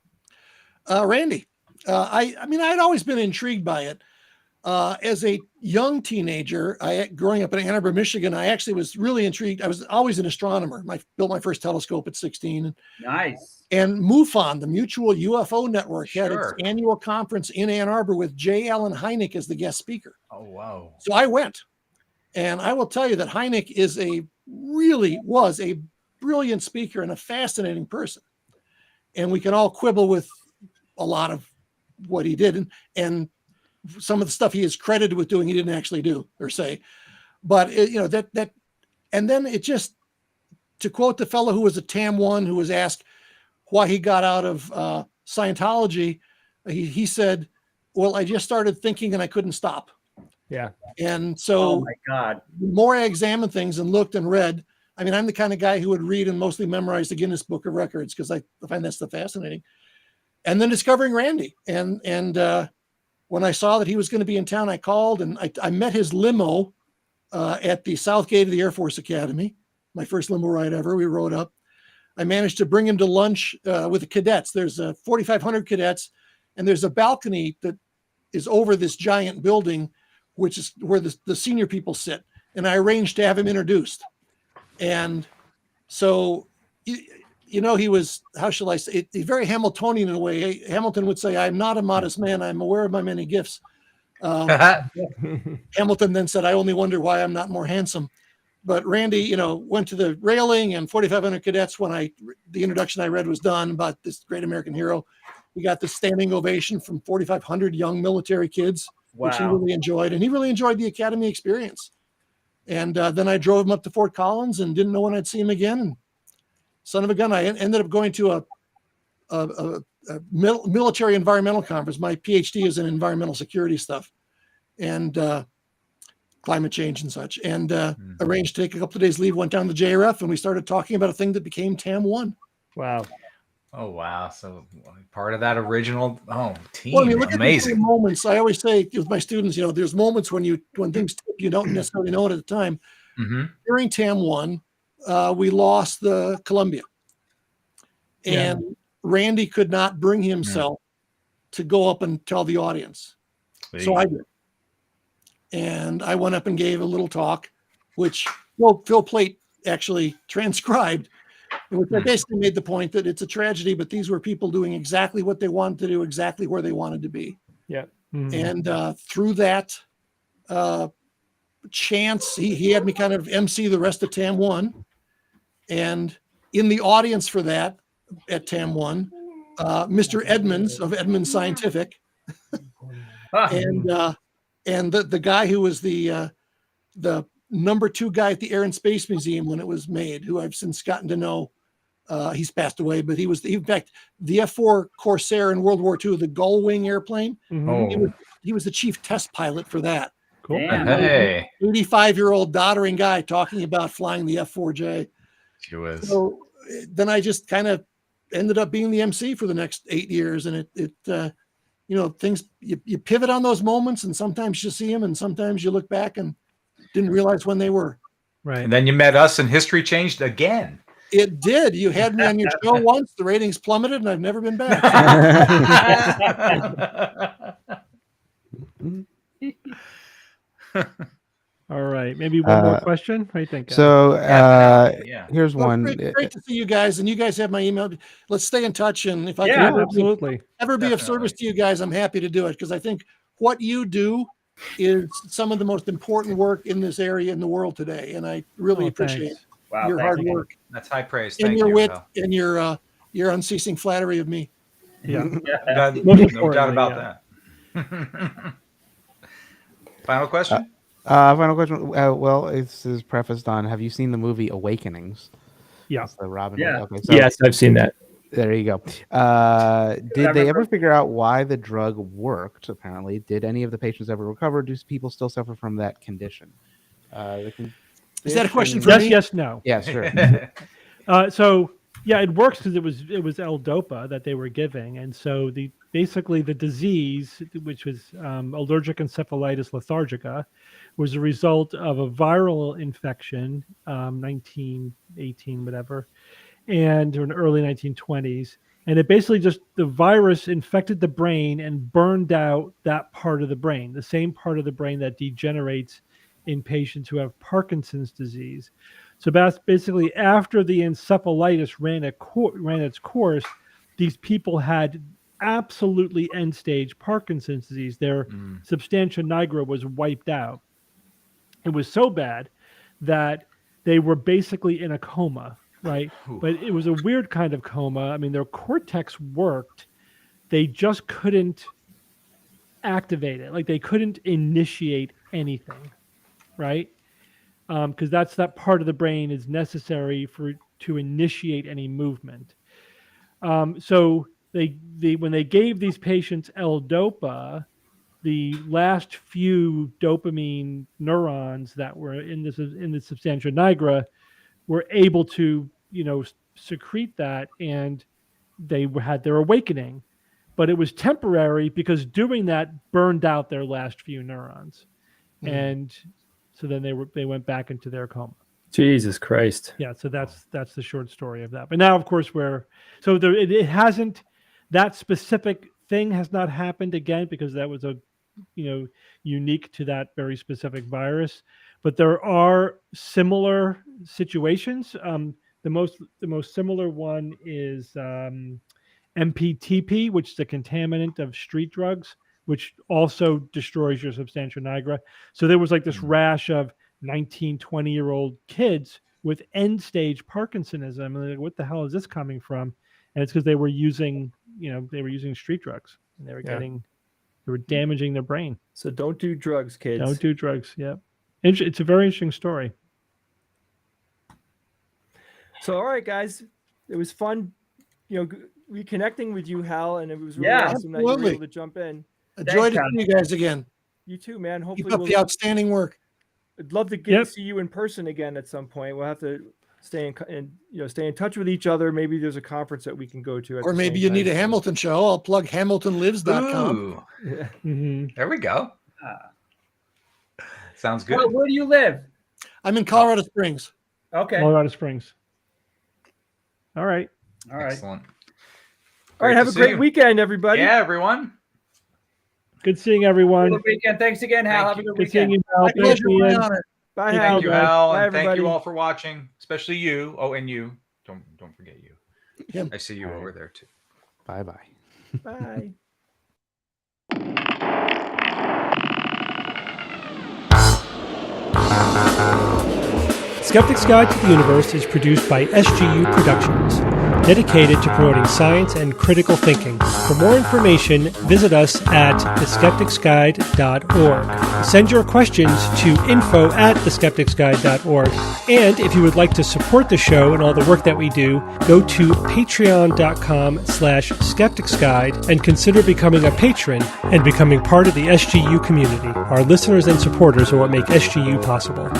Randy, I mean, I'd always been intrigued by it. As a young teenager, growing up in Ann Arbor, Michigan, I actually was really intrigued. I was always an astronomer. I built my first telescope at 16. Nice. And MUFON, the Mutual UFO Network, had its annual conference in Ann Arbor with J. Allen Hynek as the guest speaker. Oh, wow. So I went. And I will tell you that Hynek was a brilliant speaker and a fascinating person. And we can all quibble with a lot of what he did. And some of the stuff he is credited with doing, he didn't actually do or say, but and then it just, to quote the fellow who was a TAM one, who was asked why he got out of Scientology, he said, well, I just started thinking and I couldn't stop. Yeah. And so, oh my God, the more I examined things and looked and read, I mean, I'm the kind of guy who would read and mostly memorize the Guinness Book of Records because I find that stuff fascinating. And then discovering Randy and when I saw that he was going to be in town, I called and I met his limo at the south gate of the Air Force Academy. My first limo ride ever. We rode up. I managed to bring him to lunch with the cadets. There's 4,500 cadets, and there's a balcony that is over this giant building, which is where the senior people sit. And I arranged to have him introduced. And So, he was, how shall I say, he's very Hamiltonian in a way. Hamilton would say, I'm not a modest man. I'm aware of my many gifts. Hamilton then said, I only wonder why I'm not more handsome. But Randi, went to the railing, and 4,500 cadets, when the introduction I read was done about this great American hero, we got the standing ovation from 4,500 young military kids, which he really enjoyed. And he really enjoyed the academy experience. And then I drove him up to Fort Collins and didn't know when I'd see him again. And son of a gun, I ended up going to a military environmental conference. My PhD is in environmental security stuff and climate change and such. And arranged to take a couple of days leave, went down to JRF, and we started talking about a thing that became TAM1. Wow. Oh, wow. So part of that original team. Well, I mean, look amazing. At the moments. I always say with my students, there's moments when things tip, you don't necessarily know it at the time. Mm-hmm. During TAM1, we lost the Columbia. And Randi could not bring himself to go up and tell the audience. So I did. And I went up and gave a little talk, which Phil Plate actually transcribed, in which I basically made the point that it's a tragedy, but these were people doing exactly what they wanted to do, exactly where they wanted to be. Yeah. And through that chance, he had me kind of MC the rest of TAM1. And in the audience for that at TAM1, Mr. Edmonds of Edmonds Scientific, and the guy who was the number 2 guy at the Air and Space Museum when it was made, who I've since gotten to know. He's passed away, but he was, in fact, the F-4 Corsair in World War II, the gull wing airplane. He was the chief test pilot for that. Cool. Hey. 85-year-old doddering guy talking about flying the F-4J. She was. So then I just kind of ended up being the MC for the next 8 years. And things, you pivot on those moments, and sometimes you see them, and sometimes you look back and didn't realize when they were. Right. And then you met us, and history changed again. It did. You had me on your show once. The ratings plummeted, and I've never been back. All right. Maybe one more question. What do you think? So here's one. Great to see you guys, and you guys have my email. Let's stay in touch, and if I can absolutely ever be of service to you guys, I'm happy to do it, because I think what you do is some of the most important work in this area in the world today, and I really appreciate your hard work. That's high praise. And Thank your you, wit Hal. and your unceasing flattery of me. Yeah. No doubt about that. Final question? Final question. Well, this is prefaced on, have you seen the movie Awakenings? Yeah. That's the Robin. Yeah. Okay, so yes, I've seen that. There you go. Did they ever figure out why the drug worked? Apparently, did any of the patients ever recover? Do people still suffer from that condition? Is that a question for yes, me? Yes, no. Yeah, sure. So yeah, it works because it was L-Dopa that they were giving, and so basically the disease, which was allergic encephalitis lethargica, was a result of a viral infection, 1918 whatever, and in early 1920s, and it basically just, the virus infected the brain and burned out that part of the brain, the same part of the brain that degenerates in patients who have Parkinson's disease. So basically, after the encephalitis ran its course, these people had absolutely end-stage Parkinson's disease. Their substantia nigra was wiped out. It was so bad that they were basically in a coma, right? But it was a weird kind of coma. I mean, their cortex worked. They just couldn't activate it. Like, they couldn't initiate anything, right? Because that part of the brain is necessary to initiate any movement. So when they gave these patients L-Dopa, the last few dopamine neurons that were in the substantia nigra were able to secrete that, and they had their awakening. But it was temporary because doing that burned out their last few neurons, and so then they went back into their coma. Jesus Christ. Yeah, so that's the short story of that. But now, of course, it hasn't, that specific thing has not happened again, because that was unique to that very specific virus. But there are similar situations. The most similar one is MPTP, which is a contaminant of street drugs, which also destroys your substantia nigra. So there was like this rash of 19, 20-year-old kids with end-stage Parkinsonism. And they're like, what the hell is this coming from? And it's because they were using street drugs, and they were damaging their brain. So don't do drugs, kids. Don't do drugs. Yep. It's a very interesting story. So, all right, guys, it was fun, reconnecting with you, Hal, and it was really awesome that you were able to jump in. Enjoyed it seeing you guys again. You too, man. Hopefully, keep up the outstanding work. I'd love to get to see you in person again at some point. We'll have to stay in touch with each other. Maybe there's a conference that we can go to. Or maybe you need a Hamilton show. I'll plug HamiltonLives.com. There we go. Sounds good. Well, where do you live? I'm in Colorado Springs. Okay. Colorado Springs. All right. Excellent. All right. Have a great weekend, everybody. Yeah, everyone. Good seeing everyone. Good weekend. Thanks again, Hal. Have a good weekend. You, Hal. Bye, Hal. Thank you, Hal. Bye, and thank you all for watching, especially you. Oh, and you. Don't forget you. Him. I see you over there too. Bye-bye. Bye. Skeptic's Guide to the Universe is produced by SGU Productions, dedicated to promoting science and critical thinking. For more information, visit us at theskepticsguide.org. Send your questions to info@theskepticsguide.org. And if you would like to support the show and all the work that we do, go to patreon.com/skepticsguide and consider becoming a patron and becoming part of the SGU community. Our listeners and supporters are what make SGU possible.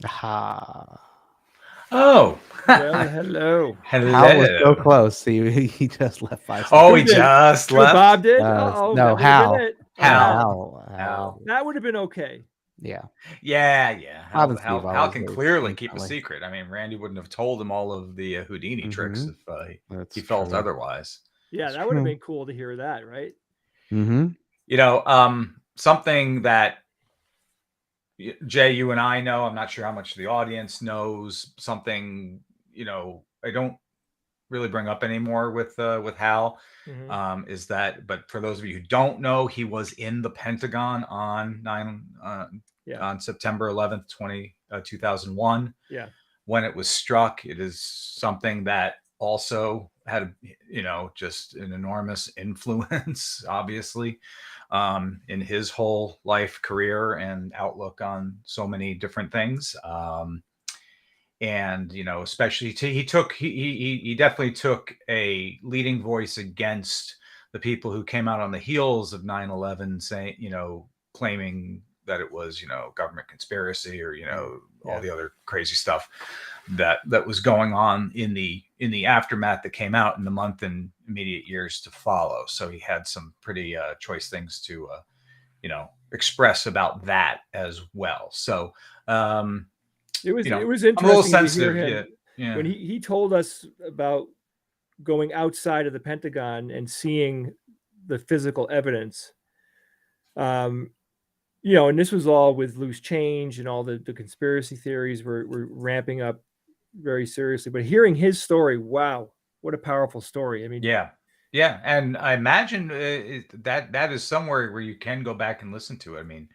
Aha. Oh. Well, hello. Hal was so close. He just left 5 seconds. Oh, he just left. Bob did? No, Hal. Hal. That would have been okay. Yeah. Hal can clearly keep a secret. I mean, Randi wouldn't have told him all of the Houdini tricks if he felt otherwise. Yeah, that would have been cool to hear that, right? Mm-hmm. Something that Jay, you and I know, I'm not sure how much the audience knows, something, I don't really bring up anymore with Hal, is that, but for those of you who don't know, he was in the Pentagon on September 11th, 2001. Yeah. When it was struck. It is something that also had, just an enormous influence, obviously, in his whole life, career, and outlook on so many different things. And especially he definitely took a leading voice against the people who came out on the heels of 9/11, saying, claiming that it was, government conspiracy or, all the other crazy stuff that was going on in the aftermath that came out in the month and immediate years to follow. So he had some pretty choice things to, express about that as well. So, it was interesting. I'm a little sensitive. Yeah. When he told us about going outside of the Pentagon and seeing the physical evidence, and this was all with loose change and all the conspiracy theories were ramping up very seriously. But hearing his story, wow, what a powerful story. I mean, yeah. And I imagine that is somewhere where you can go back and listen to it. I mean,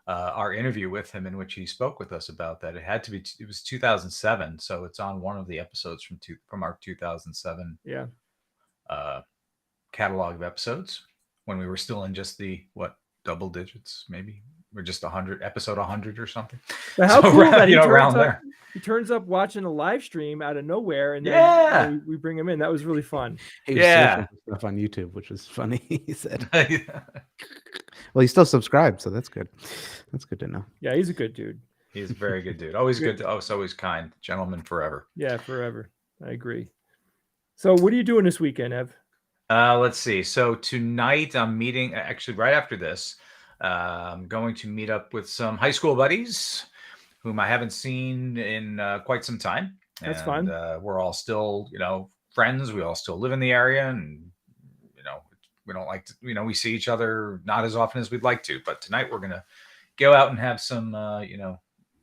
our interview with him in which he spoke with us about that, it was 2007. So it's on one of the episodes from our 2007 catalog of episodes, when we were still in just the double digits, maybe we're just 100, episode 100 or something. But how cool that he turns up watching a live stream out of nowhere, and then we bring him in. That was really fun. He was stuff on YouTube, which was funny. He said. Well, he's still subscribed, so that's good. That's good to know. Yeah, he's a good dude. He's a very good dude. Always good. Always kind. Gentleman forever. Yeah, forever. I agree. So what are you doing this weekend, Ev? Let's see. So tonight I'm meeting, actually right after this, I'm going to meet up with some high school buddies whom I haven't seen in quite some time. That's fun. We're all still, friends. We all still live in the area, and we don't like to, we see each other not as often as we'd like to. But tonight we're gonna go out and have some,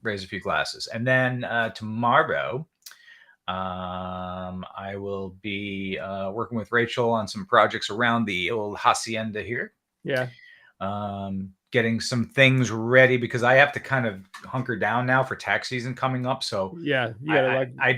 raise a few glasses, and then tomorrow. I will be working with Rachel on some projects around the old hacienda here. Yeah. Getting some things ready because I have to kind of hunker down now for tax season coming up. So yeah, I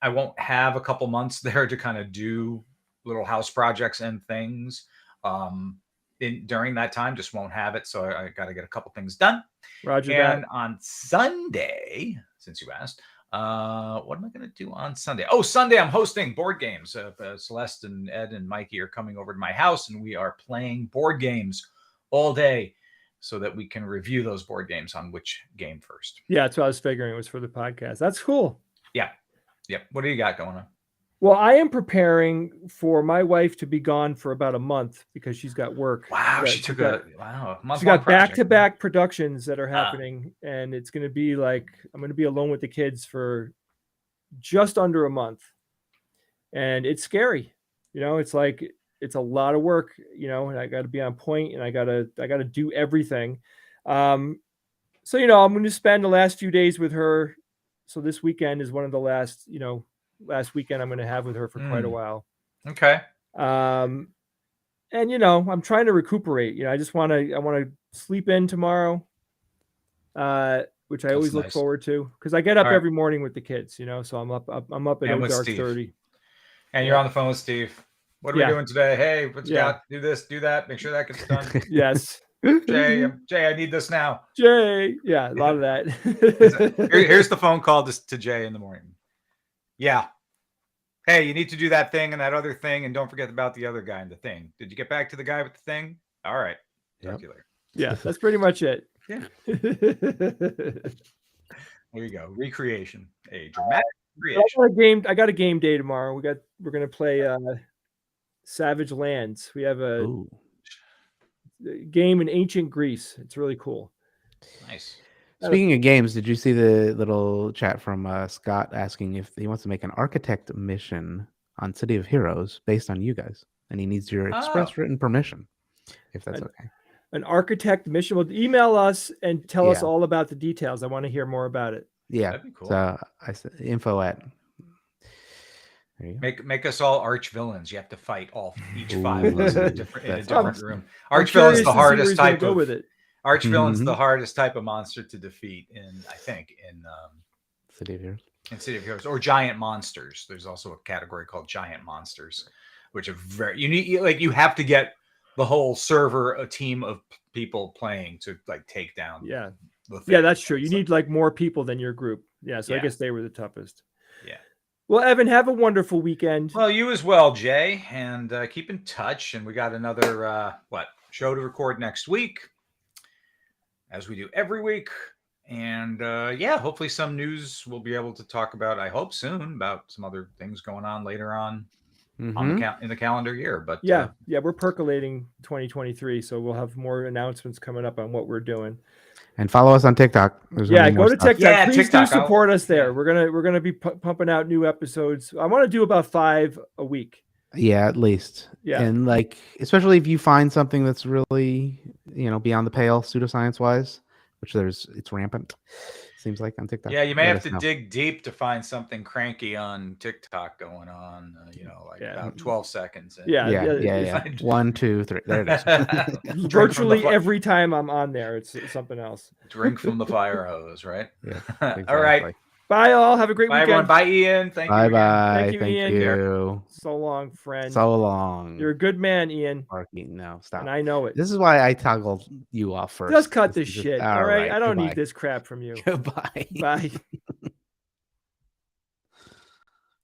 won't have a couple months there to kind of do little house projects and things. During that time, just won't have it. So I got to get a couple things done. Roger and that. On Sunday, since you asked, what am I going to do on Sunday? Oh, Sunday I'm hosting board games. Celeste and Ed and Mikey are coming over to my house, and we are playing board games all day so that we can review those board games on which game first. Yeah, that's what I was figuring. It was for the podcast. That's cool. Yeah. Yep. What do you got going on? Well, I am preparing for my wife to be gone for about a month because she's got work. Wow, she took a month. She got back-to-back productions that are happening, and it's going to be like I'm going to be alone with the kids for just under a month, and it's scary. It's like it's a lot of work. And I got to be on point, and I got to do everything. So I'm going to spend the last few days with her. So this weekend is one of the last weekend I'm going to have with her for quite a while. Okay. And I'm trying to recuperate. I want to sleep in tomorrow, which I always look forward to because I get up every morning with the kids. So I'm up at dark 30. And you're on the phone with Steve. What are we doing today? Hey, what you got? Do this, do that. Make sure that gets done. Yes. Jay, I need this now. Jay, yeah, a lot of that. Here's the phone call to Jay in the morning. Yeah. Hey, you need to do that thing and that other thing, and don't forget about the other guy and the thing. Did you get back to the guy with the thing? All right. Talk to you later. Yeah, that's pretty much it. Yeah. There you go. Recreation. A dramatic recreation. I got a game day tomorrow. We're gonna play Savage Lands. We have a game in ancient Greece. It's really cool. Nice. Speaking of games, did you see the little chat from Scott asking if he wants to make an architect mission on City of Heroes based on you guys, and he needs your express written permission, if that's okay. An architect mission. Well, email us and tell us all about the details. I want to hear more about it. Yeah, that'd be cool. So I said info at. There you go. Make us all arch villains. You have to fight each five of us in a different room. Arch villain's the hardest type of. With it. Archvillain's the hardest type of monster to defeat in City of Heroes. In City of Heroes, or giant monsters. There's also a category called giant monsters, which are very you have to get the whole server, a team of people playing to take down. Yeah. Yeah, that's true. You need more people than your group. Yeah, so I guess they were the toughest. Yeah. Well, Evan, have a wonderful weekend. Well, you as well, Jay, and keep in touch. And we got another show to record next week, as we do every week. And hopefully some news we'll be able to talk about, I hope soon, about some other things going on later on in the calendar year. But we're percolating 2023, so we'll have more announcements coming up on what we're doing. And follow us on TikTok. Go to TikTok. Yeah, please TikTok, do support us there. We're gonna be pumping out new episodes. I want to do about 5 a week. Yeah, at least. Yeah, and especially if you find something that's really beyond the pale pseudoscience wise, which it's rampant. Seems like on TikTok. Yeah, you may have to dig deep to find something cranky on TikTok going on. About 12 seconds. Yeah. 1, 2, 3. There it is. Virtually every time I'm on there, it's something else. Drink from the fire hose, right? Yeah. Exactly. All right. Bye, all. Have a great weekend. Everyone. Bye, Ian. Thank you. Bye. Thank Ian. you. So long, friend. So long. You're a good man, Ian. No, stop. And I know it. This is why I toggled you off first. Just cut this shit. All right. I don't need this crap from you. Goodbye. Bye.